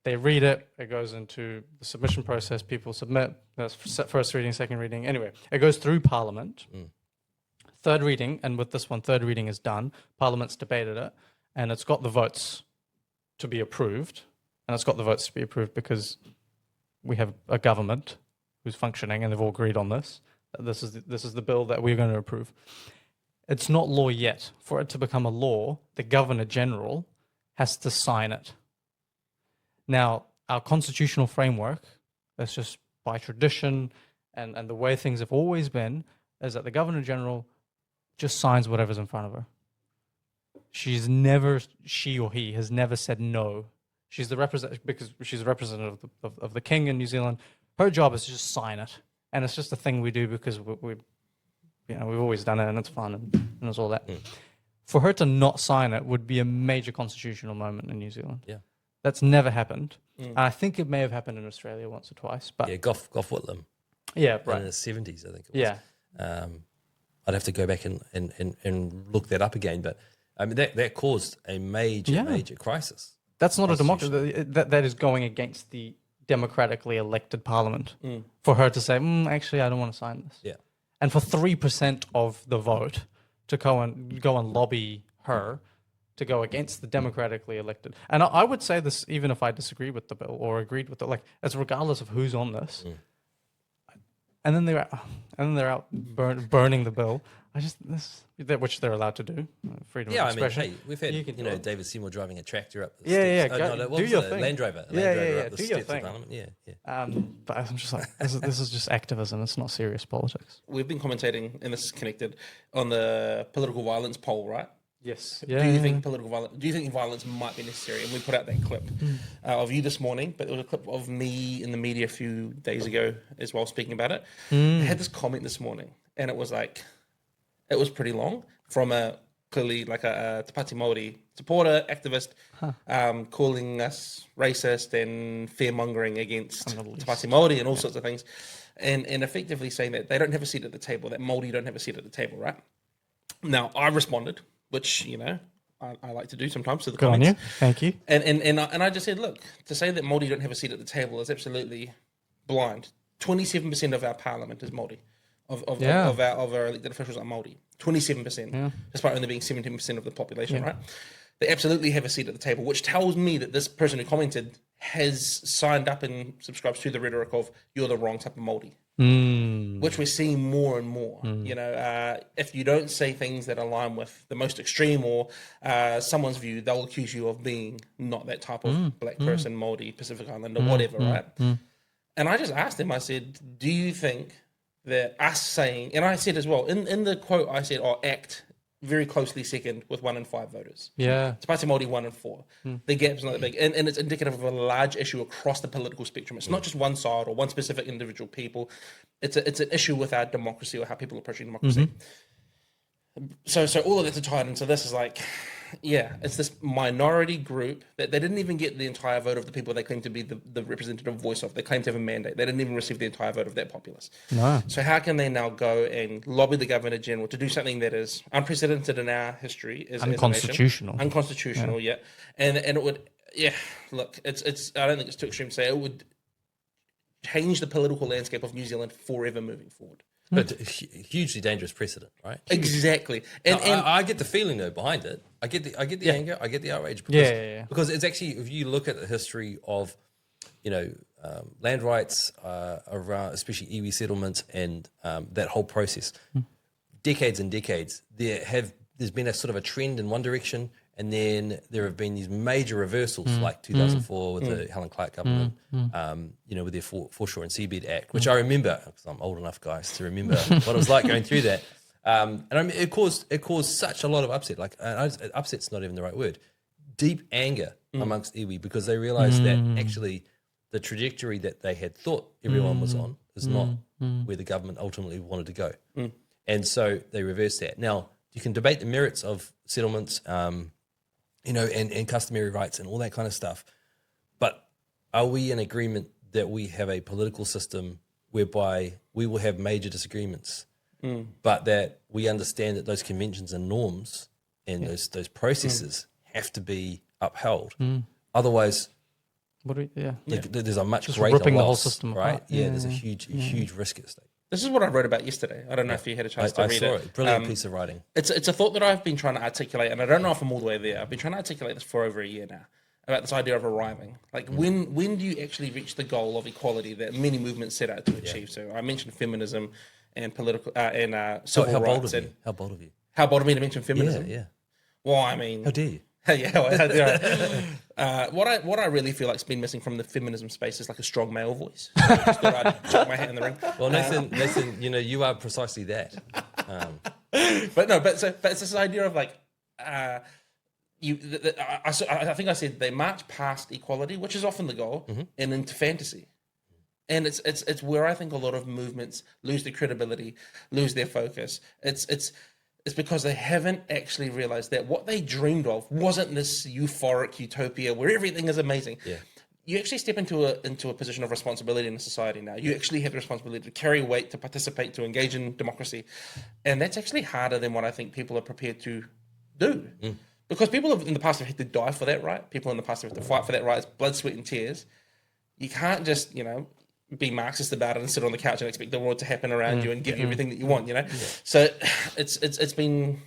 they read it, it goes into the submission process, people submit, that's first reading, second reading. Anyway, it goes through Parliament, third reading, and with this one, third reading is done. Parliament's debated it, and it's got the votes to be approved, and it's got the votes to be approved because we have a government who's functioning, and they've all agreed on this. This is the bill that we're going to approve. It's not law yet. For it to become a law, the Governor General has to sign it. Now, our constitutional framework, that's just by tradition and the way things have always been, is that the Governor General just signs whatever's in front of her. She or he has never said no. She's the because she's a representative of the King in New Zealand. Her job is to just sign it. And it's just a thing we do because we've always done it and it's fun and it's all that. For her to not sign it would be a major constitutional moment in New Zealand. Yeah. That's never happened. And I think it may have happened in Australia once or twice. But Gough Whitlam. Yeah, right. In the 70s, I think it was. Yeah. I'd have to go back and look that up again. But I mean, that caused a major crisis. That's not a democracy. That is going against the democratically elected parliament for her to say, actually, I don't want to sign this. Yeah. And for 3% of the vote to go and lobby her to go against the democratically elected. And I would say this even if I disagree with the bill or agreed with it, like it's regardless of who's on this. And then they're out burning the bill. Which they're allowed to do, freedom of expression. I mean, hey, we've had David Seymour driving a tractor up the steps. Do your thing. Land Rover. Do your thing. But I'm just like, this is just activism. It's not serious politics. We've been commentating, and this is connected, on the political violence poll, right? Yes. Do you think violence might be necessary? And we put out that clip of you this morning, but there was a clip of me in the media a few days ago as well speaking about it. I had this comment this morning, and it was like, it was pretty long from clearly like a Te Pāti Māori supporter, activist, calling us racist and fear-mongering against Te Pāti Māori and all sorts of things, and effectively saying that they don't have a seat at the table, that Māori don't have a seat at the table, right? Now, I responded, which, I like to do sometimes to the comments. On you. Thank you. And I just said, look, to say that Māori don't have a seat at the table is absolutely blind. 27% of our parliament is Māori. Of our elected officials are Māori. 27%, despite only being 17% of the population, right? They absolutely have a seat at the table, which tells me that this person who commented has signed up and subscribes to the rhetoric of you're the wrong type of Māori, which we're seeing more and more. If you don't say things that align with the most extreme or someone's view, they'll accuse you of being not that type of black person, Māori, Pacific Islander, whatever, right? And I just asked him, I said, do you think that us saying, and I said as well, in the quote, I said, ACT very closely second with 1 in 5 voters. Yeah. Te Pāti Māori 1 in 4. The gap's not that big. And it's indicative of a large issue across the political spectrum. It's not just one side or one specific individual people. It's an issue with our democracy or how people are approaching democracy. So all of that to tie into this is like, it's this minority group that they didn't even get the entire vote of the people they claim to be the representative voice of. They claim to have a mandate. They didn't even receive the entire vote of that populace. No. So how can they now go and lobby the Governor General to do something that is unprecedented in our history? Unconstitutional. Unconstitutional, yeah. And it would, look, it's. I don't think it's too extreme to say it would change the political landscape of New Zealand forever moving forward. But hugely dangerous precedent, right? Exactly. And I get the feeling though behind it. I get the anger. I get the outrage. Because, because it's actually, if you look at the history of, land rights around, especially iwi settlements and that whole process, decades and decades, there's been a sort of a trend in one direction, and then there have been these major reversals, like 2004 with the Helen Clark government, with their Foreshore and Seabed Act, which I remember, because I'm old enough, guys, to remember what it was like going through that. And I mean, it caused such a lot of upset. Like, upset's not even the right word. Deep anger amongst iwi, because they realised that actually the trajectory that they had thought everyone was on is not where the government ultimately wanted to go. And so they reversed that. Now, you can debate the merits of settlements, and customary rights and all that kind of stuff. But are we in agreement that we have a political system whereby we will have major disagreements, but that we understand that those conventions and norms and those processes have to be upheld? Otherwise, there's a much just greater ripping loss, the whole system right? apart. There's a huge risk at stake. This is what I wrote about yesterday. I don't know if you had a chance to read saw it. Brilliant piece of writing. It's a thought that I've been trying to articulate, and I don't know if I'm all the way there. I've been trying to articulate this for over a year now, about this idea of arriving. Like, when do you actually reach the goal of equality that many movements set out to achieve? So I mentioned feminism and political and civil rights. How bold of you? How bold of me to mention feminism? Yeah. Well, I mean, How dare you? What I really feel like's been missing from the feminism space is like a strong male voice. Just thought I'd chuck my hat in the ring. Well, Nathan, you are precisely that. But it's this idea of like, I think I said they march past equality, which is often the goal, and into fantasy. And it's where I think a lot of movements lose their credibility, lose their focus. It's because they haven't actually realized that what they dreamed of wasn't this euphoric utopia where everything is amazing. Yeah. You actually step into a position of responsibility in a society now. You actually have the responsibility to carry weight, to participate, to engage in democracy. And that's actually harder than what I think people are prepared to do. Because people in the past have had to die for that right. People in the past have had to fight for that right. It's blood, sweat, and tears. You can't just, be Marxist about it and sit on the couch and expect the world to happen around you and give you everything that you want, So it's been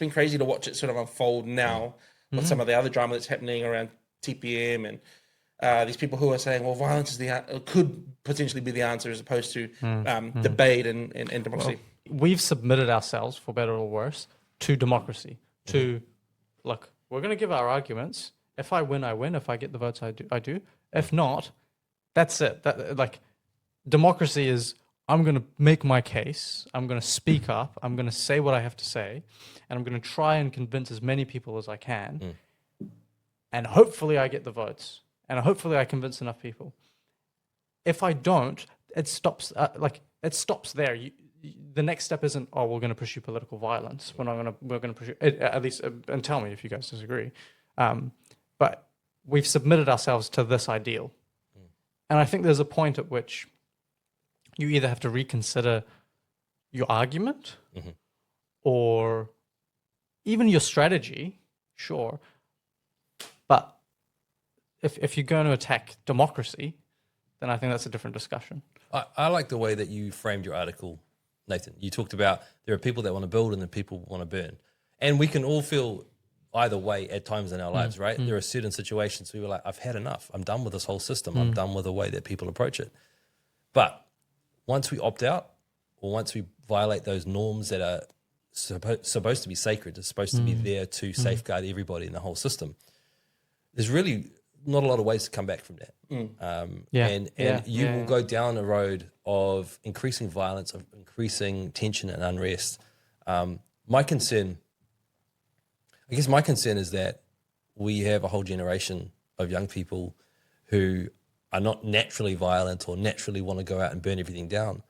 crazy to watch it sort of unfold now with some of the other drama that's happening around TPM and these people who are saying, well, violence could potentially be the answer as opposed to debate and democracy. Well, we've submitted ourselves, for better or worse, to democracy. To, look, we're going to give our arguments. If I win, I win. If I get the votes, I do. If not, that's it. Democracy is, I'm going to make my case. I'm going to speak up. I'm going to say what I have to say. And I'm going to try and convince as many people as I can. And hopefully I get the votes. And hopefully I convince enough people. If I don't, it stops. It stops there. The next step isn't, we're going to pursue political violence. We're going to pursue it, at least, and tell me if you guys disagree. But we've submitted ourselves to this ideal. And I think there's a point at which you either have to reconsider your argument or even your strategy, sure. But if you're going to attack democracy, then I think that's a different discussion. I like the way that you framed your article, Nathan. You talked about there are people that want to build and the people want to burn. And we can all feel either way at times in our lives, right? There are certain situations where we're like, I've had enough. I'm done with this whole system. I'm done with the way that people approach it. But once we opt out or once we violate those norms that are supposed to be sacred, it's supposed to be there to safeguard everybody in the whole system, there's really not a lot of ways to come back from that. And you will go down a road of increasing violence, of increasing tension and unrest. My concern is that we have a whole generation of young people who are not naturally violent or naturally want to go out and burn everything down,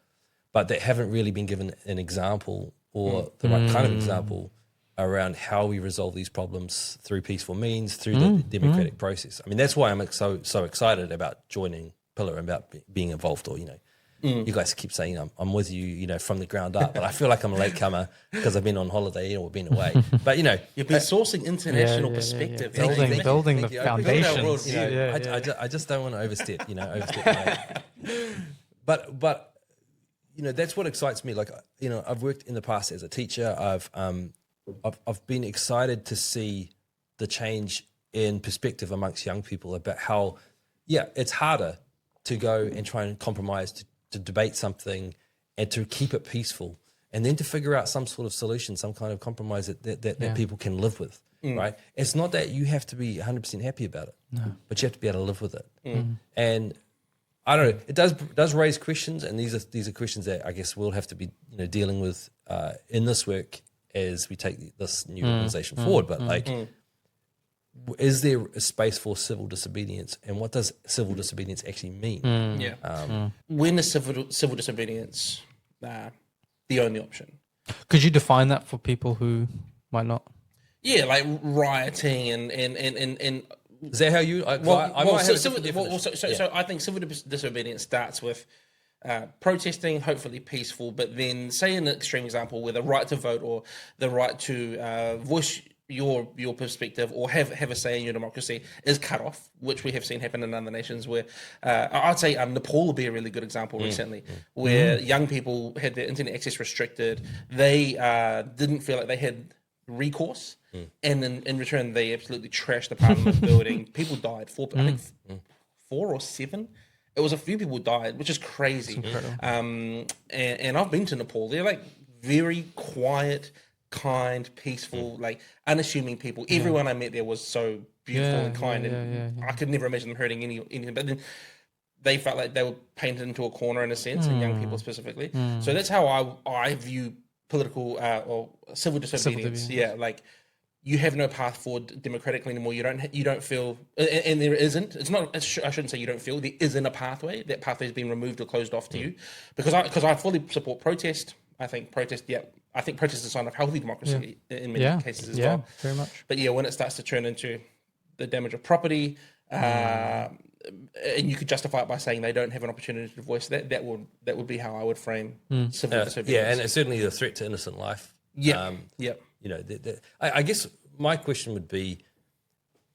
but that haven't really been given an example or the right kind of example around how we resolve these problems through peaceful means, through the democratic process. I mean, that's why I'm so excited about joining Pillar and about being involved. Or, you guys keep saying I'm with you, from the ground up, but I feel like I'm a latecomer because I've been on holiday or been away. But you've been sourcing international perspective, building the foundations. I just don't want to overstep. But that's what excites me. Like, I've worked in the past as a teacher. I've been excited to see the change in perspective amongst young people about how, it's harder to go and try and compromise, to debate something and to keep it peaceful, and then to figure out some sort of solution, some kind of compromise that people can live with, right? It's not that you have to be 100% happy about it, but you have to be able to live with it. And I don't know, it does raise questions, and these are questions that I guess we'll have to be dealing with in this work as we take this new organization forward. But is there a space for civil disobedience, and what does civil disobedience actually mean? When is civil disobedience the only option? Could you define that for people who might not? Yeah, like rioting and is that how you? So I think civil disobedience starts with protesting, hopefully peaceful, but then say an extreme example where the right to vote or the right to voice your perspective or have a say in your democracy is cut off, which we have seen happen in other nations where I'd say Nepal would be a really good example recently, where young people had their internet access restricted. They didn't feel like they had recourse, and in return they absolutely trashed the parliament building. People died. I think 4 or 7. It was a few people died, which is crazy. And I've been to Nepal. They're like very quiet, kind, peaceful, like unassuming people. Everyone I met there was so beautiful and kind, and I could never imagine them hurting anything. But then they felt like they were painted into a corner in a sense, and young people specifically. So that's how I view political or civil disobedience. Yeah, like you have no path forward democratically anymore. You don't feel, and there isn't. It's not. I shouldn't say you don't feel. There isn't a pathway. That pathway has been removed or closed off to you, because I fully support protest. I think protest is a sign of healthy democracy in many cases as well. Very much. But when it starts to turn into the damage of property, and you could justify it by saying they don't have an opportunity to voice that would be how I would frame civil disobedience. Yeah, and it's certainly a threat to innocent life. I guess my question would be,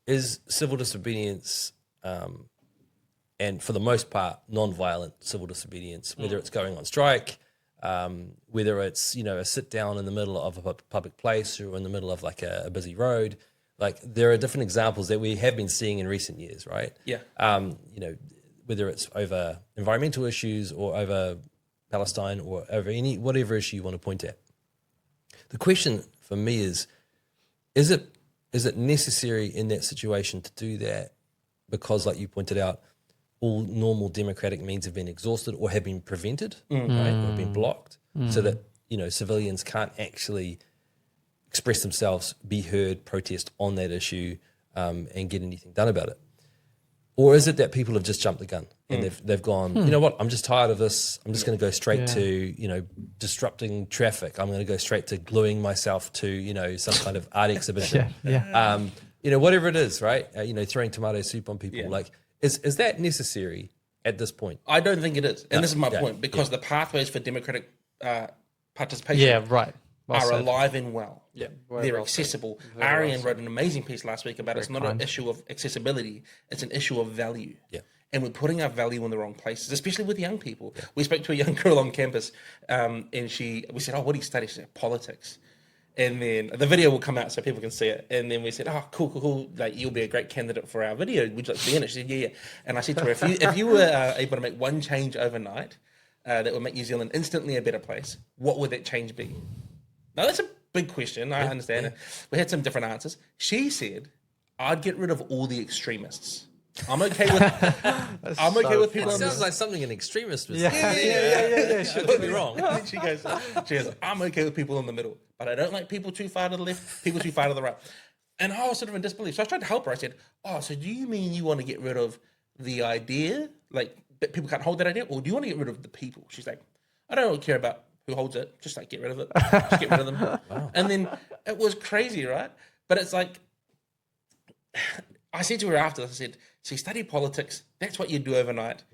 is civil disobedience, and for the most part, non-violent civil disobedience, whether it's going on strike, whether it's a sit down in the middle of a public place or in the middle of like a busy road, like there are different examples that we have been seeing in recent years, right? Whether it's over environmental issues or over Palestine or over whatever issue you want to point at. The question for me is it necessary in that situation to do that? Because, like you pointed out, all normal democratic means have been exhausted or have been prevented, right, or have been blocked, so that civilians can't actually express themselves, be heard, protest on that issue, and get anything done about it. Or is it that people have just jumped the gun and they've gone, you know what, I'm just tired of this. I'm just going to go straight to, disrupting traffic. I'm going to go straight to gluing myself to, some kind of art exhibition. Whatever it is, right? Throwing tomato soup on people. Like, is that necessary at this point? I don't think it is. And this is my point, because the pathways for democratic participation are alive and well. Yeah, they're accessible. Arian wrote an amazing piece last week about it's not an issue of accessibility, it's an issue of value. Yeah. And we're putting our value in the wrong places, especially with young people. Yeah. We spoke to a young girl on campus, and we said, what do you study? She said, politics. And then the video will come out so people can see it. And then we said, cool. Like, you'll be a great candidate for our video. Would you like to be in it? She said, yeah. And I said to her, if you were able to make one change overnight that would make New Zealand instantly a better place, what would that change be? Now, that's a big question. I understand it. We had some different answers. She said, I'd get rid of all the extremists. I'm okay with people. It sounds like something an extremist would say. She could be wrong. She goes, I'm okay with people in the middle, but I don't like people too far to the left, people too far to the right. And I was sort of in disbelief. So I tried to help her. I said, so do you mean you want to get rid of the idea, like that people can't hold that idea, or do you want to get rid of the people? She's like, I don't really care about who holds it, just like get rid of it, just get rid of them. Wow. And then it was crazy, right? But it's like, I said to her after, I said, so you study politics, that's what you do overnight.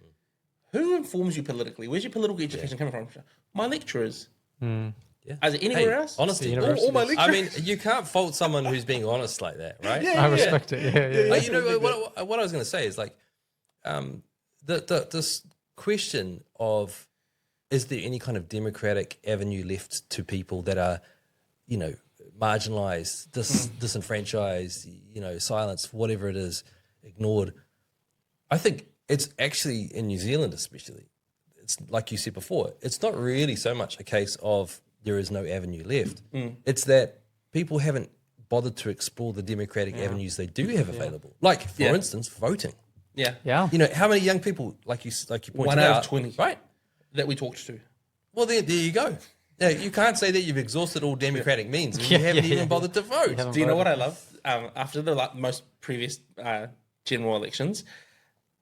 Who informs you politically? Where's your political education coming from? My lecturers. Mm. Yeah. Is it anywhere else? Honestly, all my lecturers. I mean, you can't fault someone who's being honest like that, right? I respect it. Yeah. You know, what I was going to say is like, this question of, is there any kind of democratic avenue left to people that are, you know, marginalized, disenfranchised, you know, silenced, whatever it is, ignored? I think it's actually in New Zealand, especially, it's like you said before, it's not really so much a case of there is no avenue left. It's that people haven't bothered to explore the democratic avenues they do have available. Like, for instance, voting. Yeah. You know, how many young people, like you pointed out, 1 out of 20, right, that we talked to. Well, there you go. Yeah, you can't say that you've exhausted all democratic means and you haven't even bothered to vote. Do you know what I love? After the most previous general elections,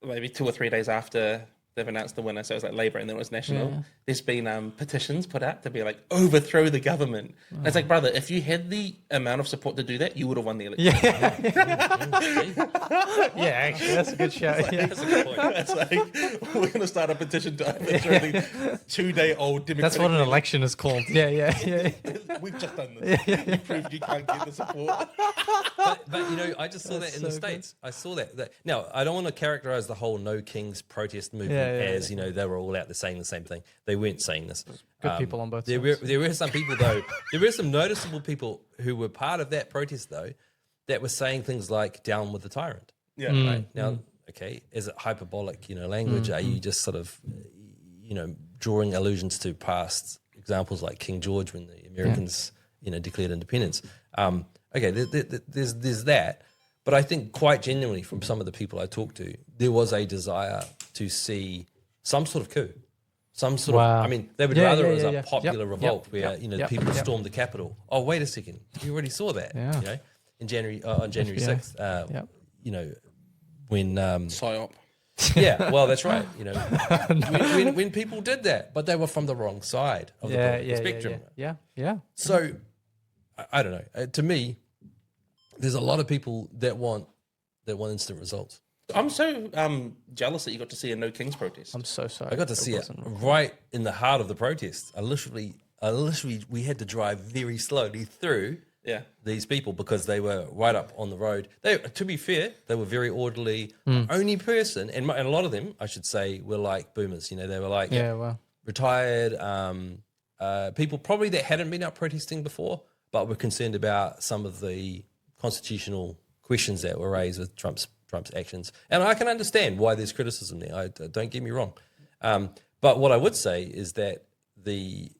maybe 2 or 3 days after they've announced the winner, so it was like Labour and then it was National, there's been petitions put out to be like, overthrow the government. And it's like, brother, if you had the amount of support to do that, you would have won the election. Yeah, actually, that's a good shout. That's a good point. It's like, we're going to start a petition to overthrow the 2-day-old democratic. That's what an election is called. Yeah. We've just done this. You proved you can't get the support. But you know, I just saw that in the States. I saw that. Now, I don't want to characterize the whole No Kings protest movement as, you know, they were all out there saying the same thing. They weren't saying this. Good people on both there sides. There were some people, though, there were some noticeable people who were part of that protest, though, that were saying things like, down with the tyrant. Yeah. Right? Now, okay, is it hyperbolic, you know, language? Are you just sort of, you know, drawing allusions to past examples like King George when the Americans, you know, declared independence? Okay, there's that. But I think quite genuinely from some of the people I talked to, there was a desire to see some sort of coup. Some sort of, I mean, they would rather it was a popular revolt where, you know, people stormed the Capitol. Oh, wait a second. You already saw that, you know, in January, on January 6th, you know, when... PSYOP. Yeah, well, that's right. You know, when people did that, but they were from the wrong side of the political spectrum. Yeah. So, I don't know. To me, there's a lot of people that want instant results. I'm so jealous that you got to see a No Kings protest. I'm so sorry. I got to see it right in the heart of the protest. I literally, we had to drive very slowly through these people because they were right up on the road. They, to be fair, they were very orderly. Only person, and a lot of them, I should say, were like boomers. You know, they were like retired people, probably that hadn't been out protesting before, but were concerned about some of the constitutional questions that were raised with Trump's actions. And I can understand why there's criticism there. Don't get me wrong. But what I would say is that the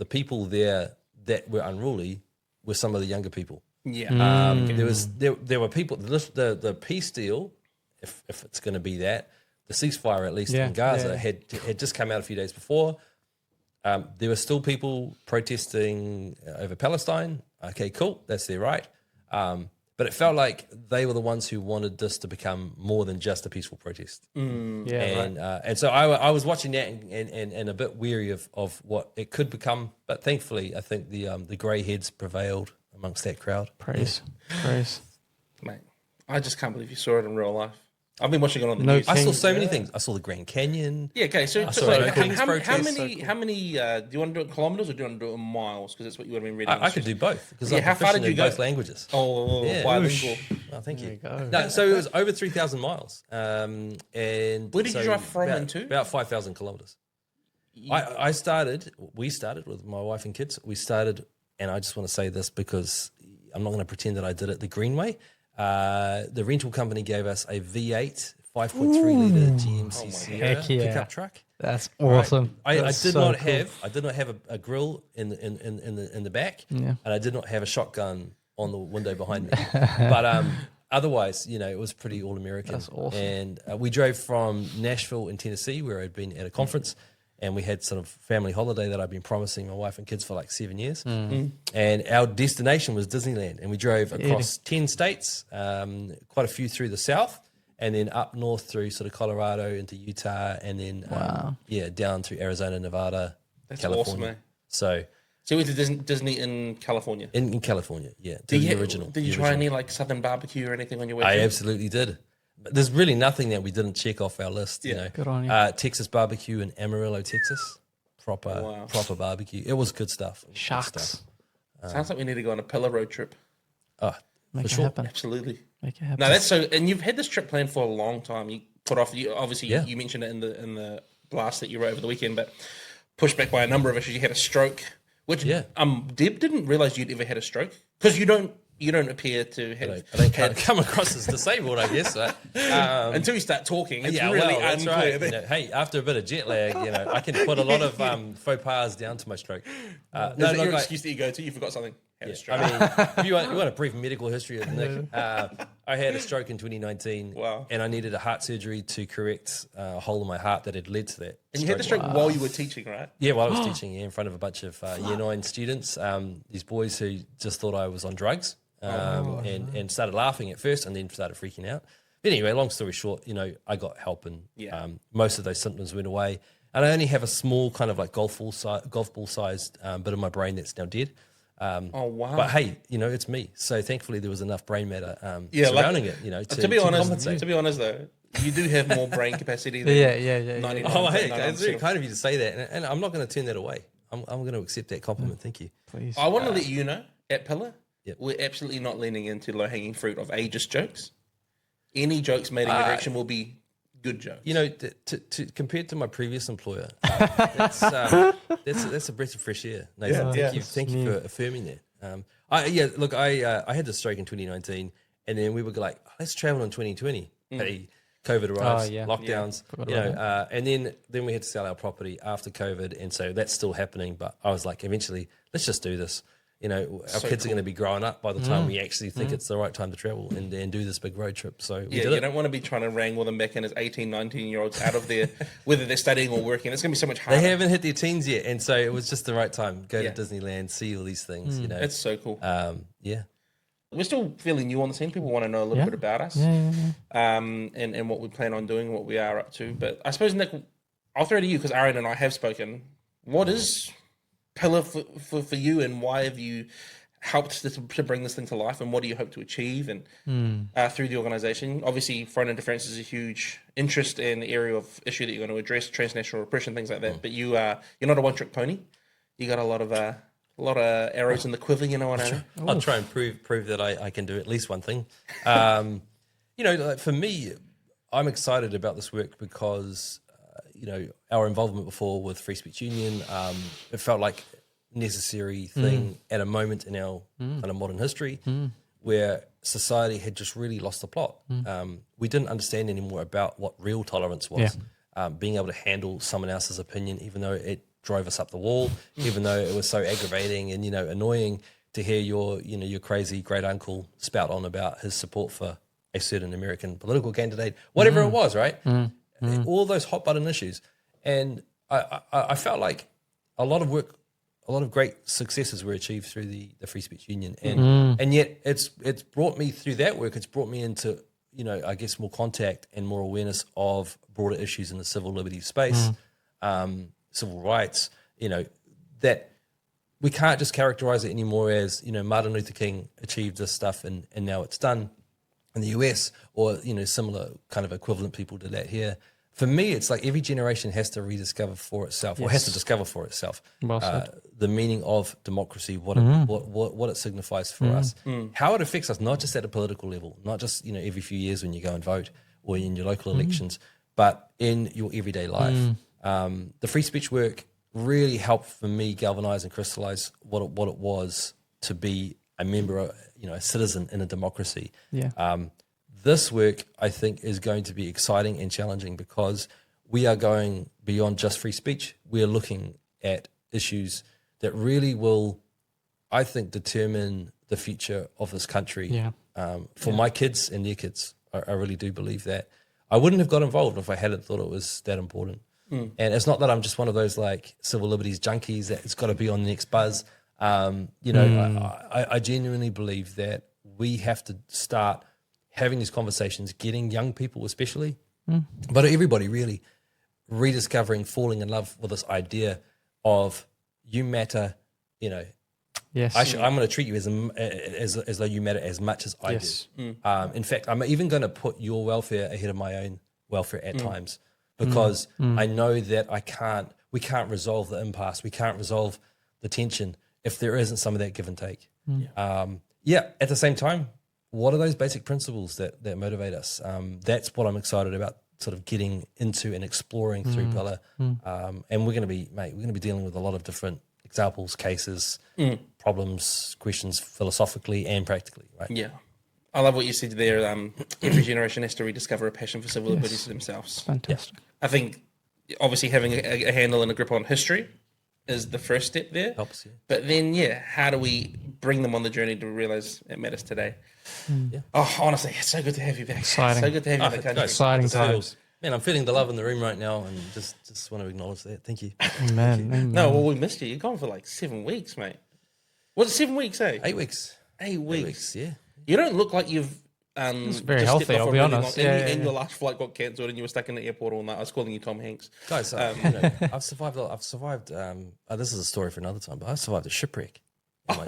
people there that were unruly were some of the younger people. Yeah. There were people, the peace deal, if it's going to be that, the ceasefire at least in Gaza had just come out a few days before. There were still people protesting over Palestine. Okay, cool, that's their right. But it felt like they were the ones who wanted this to become more than just a peaceful protest. And so I was watching that and a bit weary of what it could become. But thankfully, I think the grey heads prevailed amongst that crowd. Praise. Mate, I just can't believe you saw it in real life. I've been watching it on the news. I saw so many things. I saw the Grand Canyon. Yeah, okay. So, how many? cool. How many? Do you want to do it in kilometers or do you want to do it in miles? Because that's what you would have been reading. I could do both because I'm how far proficient did you in go? both languages. Bilingual. Oh, thank you. go. No, so it was over 3,000 miles. And where did you drive from and to? About 5,000 kilometers. We started with my wife and kids. We started, and I just want to say this because I'm not going to pretend that I did it the green way. The rental company gave us a V8 5.3 liter GMC Sierra pickup truck. That's awesome. I did not have a grill in the back, and I did not have a shotgun on the window behind me. But otherwise, you know, it was pretty all American. That's awesome. And we drove from Nashville in Tennessee, where I'd been at a conference. And we had sort of family holiday that I've been promising my wife and kids for like 7 years. And our destination was Disneyland. And we drove across 10 states, quite a few through the south, and then up north through sort of Colorado into Utah, and then down through Arizona, Nevada, That's California. awesome, man. So you went to Disney in California? In California, yeah. The original. Did you try any like Southern barbecue or anything on your way? I absolutely did. But there's really nothing that we didn't check off our list. You know, good on you. Texas barbecue in Amarillo, Texas. Proper barbecue. It was good stuff. Sharks. Sounds like we need to go on a pillar road trip. Oh, Make for it sure. happen. Absolutely. Make it happen. No, that's so. And you've had this trip planned for a long time. You put off. Obviously, Yeah. you mentioned it in the blast that you wrote over the weekend, but pushed back by a number of issues. You had a stroke, which Deb didn't realize you'd ever had a stroke because you don't appear to have. I don't come across as disabled, I guess. Until you start talking, it's really that's unclear. right. You know, hey, after a bit of jet lag, I can put a lot of faux pas down to my stroke. Is it your excuse that you go to? You forgot something. Had a stroke. I mean, if you want a brief medical history of Nick, I had a stroke in 2019, Wow. and I needed a heart surgery to correct a hole in my heart that had led to that. And you had the stroke while you were teaching, right? Yeah, while I was teaching in front of a bunch of Year 9 students, these boys who just thought I was on drugs and started laughing at first and then started freaking out. But anyway, long story short, I got help and most of those symptoms went away. And I only have a small kind of like golf ball sized bit of my brain that's now dead. Oh wow! But hey, it's me. So thankfully there was enough brain matter surrounding it. To be honest, though, you do have more brain capacity than 99. Oh, hey, it's very kind of you to say that, and I'm not going to turn that away. I'm going to accept that compliment. Thank you. Please. I want to let you know at Pillar, we're absolutely not leaning into low hanging fruit of ageist jokes. Any jokes made in your direction will be good jokes. To compared to my previous employer, that's a breath of fresh air. Nathan, thank you for affirming that. I had this stroke in 2019, and then we were like, let's travel in 2020. Hey, COVID arrives, lockdowns, and then we had to sell our property after COVID, and so that's still happening. But I was like, eventually, let's just do this. Our kids are going to be growing up by the time we actually think it's the right time to travel and do this big road trip. So we did you it. don't want to be trying to wrangle them back in as 18, 19-year-olds out of there, whether they're studying or working. It's going to be so much harder. They haven't hit their teens yet, and so it was just the right time. Go to Disneyland, see all these things. It's so cool. We're still fairly new on the scene. People want to know a little bit about us, and what we plan on doing, what we are up to. But I suppose, Nick, I'll throw it to you because Aaron and I have spoken. What is Pillar for you, and why have you helped to bring this thing to life, and what do you hope to achieve and through the organisation? Obviously, foreign interference is a huge interest and area of issue that you're going to address, transnational repression, things like that. But you're not a one-trick pony. You got a lot of arrows in the quiver. You know what I mean? I'll try and prove that I can do at least one thing. For me, I'm excited about this work because our involvement before with Free Speech Union, it felt like necessary thing at a moment in our kind of modern history where society had just really lost the plot. We didn't understand anymore about what real tolerance was. Being able to handle someone else's opinion, even though it drove us up the wall, even though it was so aggravating and annoying to hear your crazy great uncle spout on about his support for a certain American political candidate, whatever it was, right? All those hot button issues. And I felt like a lot of great successes were achieved through the Free Speech Union. And yet it's brought me through that work, it's brought me into, I guess more contact and more awareness of broader issues in the civil liberties space, civil rights, that we can't just characterize it anymore as, Martin Luther King achieved this stuff and now it's done in the US, or, similar kind of equivalent people did that here. For me, it's like every generation has to rediscover for itself, or has to discover for itself, the meaning of democracy, what it signifies for us, how it affects us, not just at a political level, not just every few years when you go and vote or in your local elections, but in your everyday life. The free speech work really helped for me galvanize and crystallize what it was to be a member, a citizen in a democracy. This work, I think, is going to be exciting and challenging because we are going beyond just free speech. We are looking at issues that really will, I think, determine the future of this country for my kids and their kids. I really do believe that. I wouldn't have got involved if I hadn't thought it was that important. And it's not that I'm just one of those like civil liberties junkies that it's got to be on the next buzz. I genuinely believe that we have to start having these conversations, getting young people especially, but everybody really rediscovering, falling in love with this idea of you matter, Yes. I'm going to treat you as though you matter as much as I Yes. do. In fact, I'm even going to put your welfare ahead of my own welfare at times, because I know that we can't resolve the impasse. We can't resolve the tension if there isn't some of that give and take. At the same time, what are those basic principles that motivate us? That's what I'm excited about, sort of getting into and exploring through Pillar. And we're going to be dealing with a lot of different examples, cases, problems, questions, philosophically and practically, right? Yeah. I love what you said there. Every generation has to rediscover a passion for civil liberties for themselves. Fantastic. I think obviously having a handle and a grip on history is the first step there. Helps, yeah. But then, how do we bring them on the journey to realize it matters today? Yeah. Oh, honestly, it's so good to have you back. Exciting. So good to have you in the country. Exciting times. Man, I'm feeling the love in the room right now, and just want to acknowledge that. Thank you. Amen. No, well, we missed you. You're gone for like 7 weeks, mate. Was it 7 weeks, eh? 8 weeks. 8 weeks. Yeah. You don't look like you've It's very just healthy, stepped off I'll a be really honest. long- Yeah, and, yeah, and yeah. your last flight got cancelled, and you were stuck in the airport all night. I was calling you Tom Hanks. Guys, I've survived. This is a story for another time, but I've survived a shipwreck.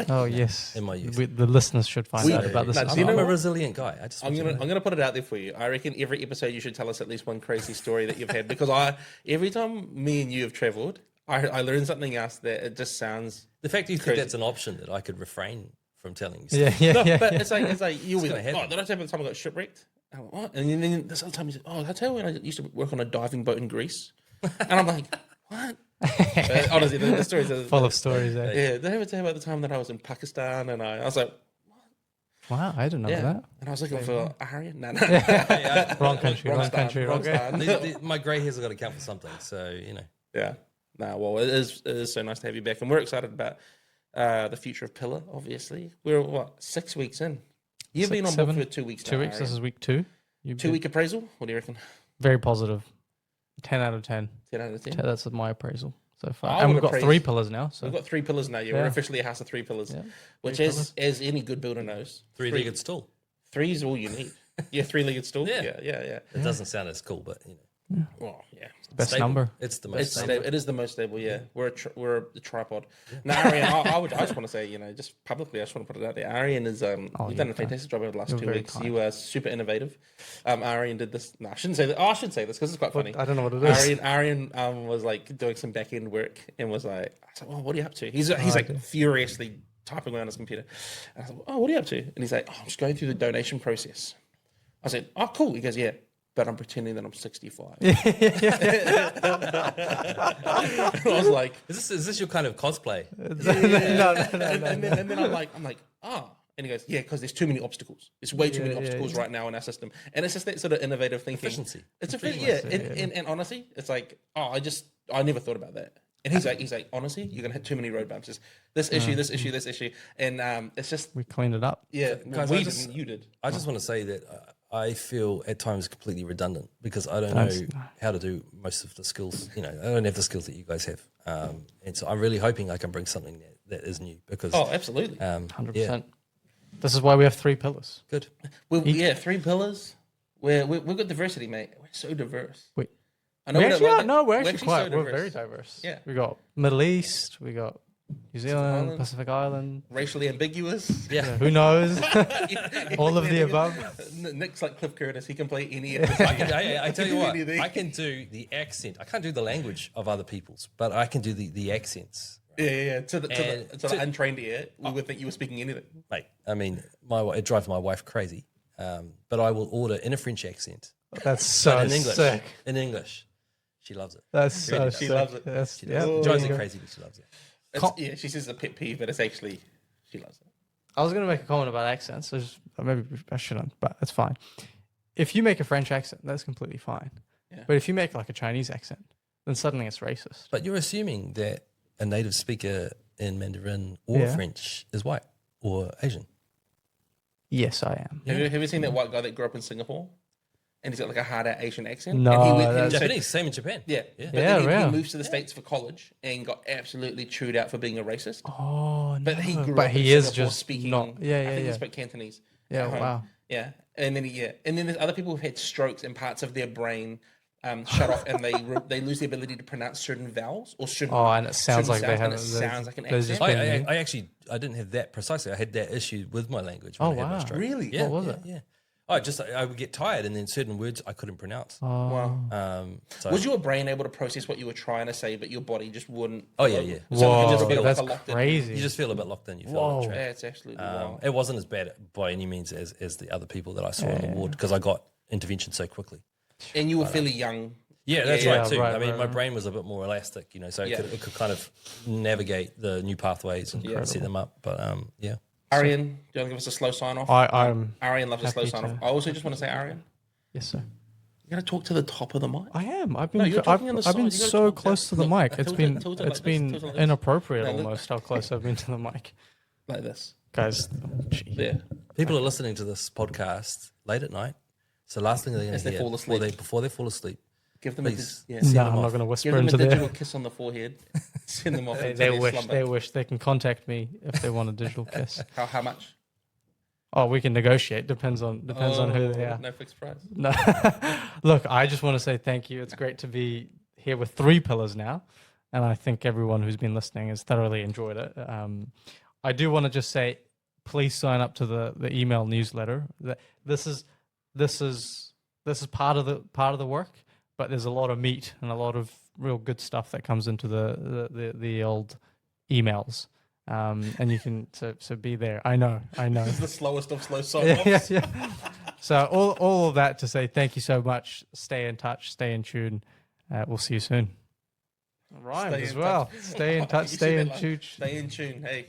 Oh, yes. In my youth. The listeners should find out about this. No, as do you well. know I'm a what? resilient guy. I just I'm want you to know. gonna put it out there for you. I reckon every episode you should tell us at least one crazy story that you've had, because every time me and you have travelled, I learned something else that it just sounds. The fact you think Crazy. that's an option that I could refrain from telling you. Yeah, No, yeah. but it's like you'll be gonna like, happen. did I tell you about the time I got shipwrecked? I went, what? And then this other time he said, did I tell you when I used to work on a diving boat in Greece? And I'm like, what? But honestly, the stories are Full of stories, eh? Yeah, did I ever tell you about the time that I was in Pakistan and I was like, Wow, I didn't know yeah, that. and I was looking for Aryan. No. Wrong country, wrong star, country, wrong wrong star. My grey hairs have got to count for something. So Yeah. No, well, it is so nice to have you back, and we're excited about the future of Pillar. Obviously, we're 6 weeks in. You've been on board 7, for 2 weeks. 2 now, weeks. This Arian. is week 2. 2-week appraisal. What do you reckon? Very positive. 10 out of 10. 10 out of 10. That's my appraisal so far. I And would we've got appraise- 3 pillars now. So We've got 3 pillars now. Yeah, we're Yeah. officially a house of 3 pillars, Yeah. which, 3 as any good builder knows, 3-legged stool. 3 is all you need. Yeah, 3-legged stool. Yeah. Yeah. It doesn't sound as cool, but Well, yeah. best stable. number. It's the most It's stable. stable. It is the most stable. Yeah, we're a tripod. Now, Arian, I just want to say, just publicly, I just want to put it out there. Arian is you've done a fantastic job over the last You're 2 very weeks. kind. You are super innovative. Arian did this. No, I shouldn't say that. Oh, I should say this because it's quite funny. I don't know what it is. Arian was like doing some back end work and was like, I was like, well, what are you up to? He's like furiously typing away on his computer. And I was like, oh, what are you up to? And he's like, oh, I'm just going through the donation process. I said, oh, cool. He goes, yeah, but I'm pretending that I'm 65. I was like, Is this your kind of cosplay? and then I'm like, and he goes, yeah, because there's too many obstacles. There's way too many obstacles right now in our system, and it's just that sort of innovative thinking. Efficiency. It's and honestly, it's like, I never thought about that. And he's like, honestly, you're gonna hit too many road bumps. It's this issue, this issue, this issue, and it's just We cleaned it up. Guys, we I just- didn't, you did. I just want to say that I feel at times completely redundant because I don't know how to do most of the skills. I don't have the skills that you guys have, and so I'm really hoping I can bring something that is new because. Oh, absolutely. 100%. This is why we have 3 pillars. Good. 3 pillars. We've got diversity, mate. We're so diverse. We I know we we don't actually like are. it. No, we're actually so quite. We're diverse. very diverse. Yeah. We got Middle East. We got New Zealand, Island. Pacific Island. Racially ambiguous. Yeah. Who knows? All of the above. Nick's like Cliff Curtis. He can play any. I tell you do what, anything. I can do the accent. I can't do the language of other people's, but I can do the accents. Yeah. To the to- untrained ear, we would think you were speaking anything. Mate, I mean, it drives my wife crazy, but I will order in a French accent, That's so but in English. sick. In English, she loves it. That's so Really sick. She loves it. That's, She yeah, does. there Drives you her go. crazy, but she loves it. She says it's a pet peeve, but it's actually she loves it. I was going to make a comment about accents. Maybe I shouldn't, but that's fine. If you make a French accent, that's completely fine. Yeah. But if you make like a Chinese accent, then suddenly it's racist. But you're assuming that a native speaker in Mandarin or French is white or Asian. Yes, I am. Have you seen that white guy that grew up in Singapore, and he's got like a harder Asian accent? No, and he went, that's- Japanese, same in Japan. yeah. Yeah. But Yeah, then he yeah. moves to the States for college and got absolutely chewed out for being a racist. Oh, But no. he grew But up he in is Singapore just speaking. not. Yeah, I yeah, think he yeah. spoke Cantonese. Yeah, at home. wow. Yeah, and then and then there's other people who've had strokes and parts of their brain shut off, and they lose the ability to pronounce certain vowels or certain. Oh, and it sounds like they have. It sounds like an there's just accent. I actually didn't have that precisely. I had that issue with my language. Oh, When I had my wow. stroke. Really? Yeah, What was it? Yeah. I would get tired, and then certain words I couldn't pronounce. Wow. So, Was your brain able to process what you were trying to say, but your body just wouldn't? Oh, yeah. So Whoa, you just feel that's like a locked in. crazy. you just feel a bit locked in. You feel Whoa. a bit Yeah, trapped. it's absolutely wild. It wasn't as bad by any means as the other people that I saw on the ward because I got intervention so quickly. And you were fairly young. Yeah, that's Yeah, right too. right, I mean, right, my right. brain was a bit more elastic, so Yeah. it could kind of navigate the new pathways and set them up. But yeah, Arian, do you want to give us a slow sign off? I'm Arian loves a slow happy sign off. to. I also just want to say, Arian, yes, sir. you got to talk to the top of the mic. I am. I've No, been. you're talking on the I've been side. You gotta so talk close to the look, mic. It's tilt it- been. tilt it like It's this, been tilt it like this. inappropriate No, look. almost how close I've been to the mic, Like this. guys. Gee. Yeah. people are listening to this podcast late at night. So last thing they're going As to they hear fall asleep. before they fall asleep, Give them Please. a, yeah. Send No, them I'm not off. going to Give whisper them a into digital their. kiss on the forehead. Send them off. They, into they their wish. slumber. They wish they can contact me if they want a digital kiss. How much? Oh, we can negotiate. Depends on who they are. No fixed price. No. Look, I just want to say thank you. It's great to be here with 3 pillars now, and I think everyone who's been listening has thoroughly enjoyed it. I do want to just say, please sign up to the email newsletter. This is part of the work, but there's a lot of meat and a lot of real good stuff that comes into the old emails. And you can so be there. I know. This is the slowest of slow sign Yeah. So all of that to say thank you so much. Stay in touch. Stay in tune. We'll see you soon. Rhymed Stay as in well. touch. Stay in touch. You Stay said in that tune. Stay in tune. Hey,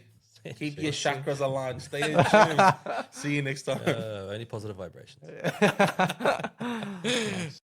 keep your chakras aligned. Stay in tune. See you next time. only positive vibrations. Nice.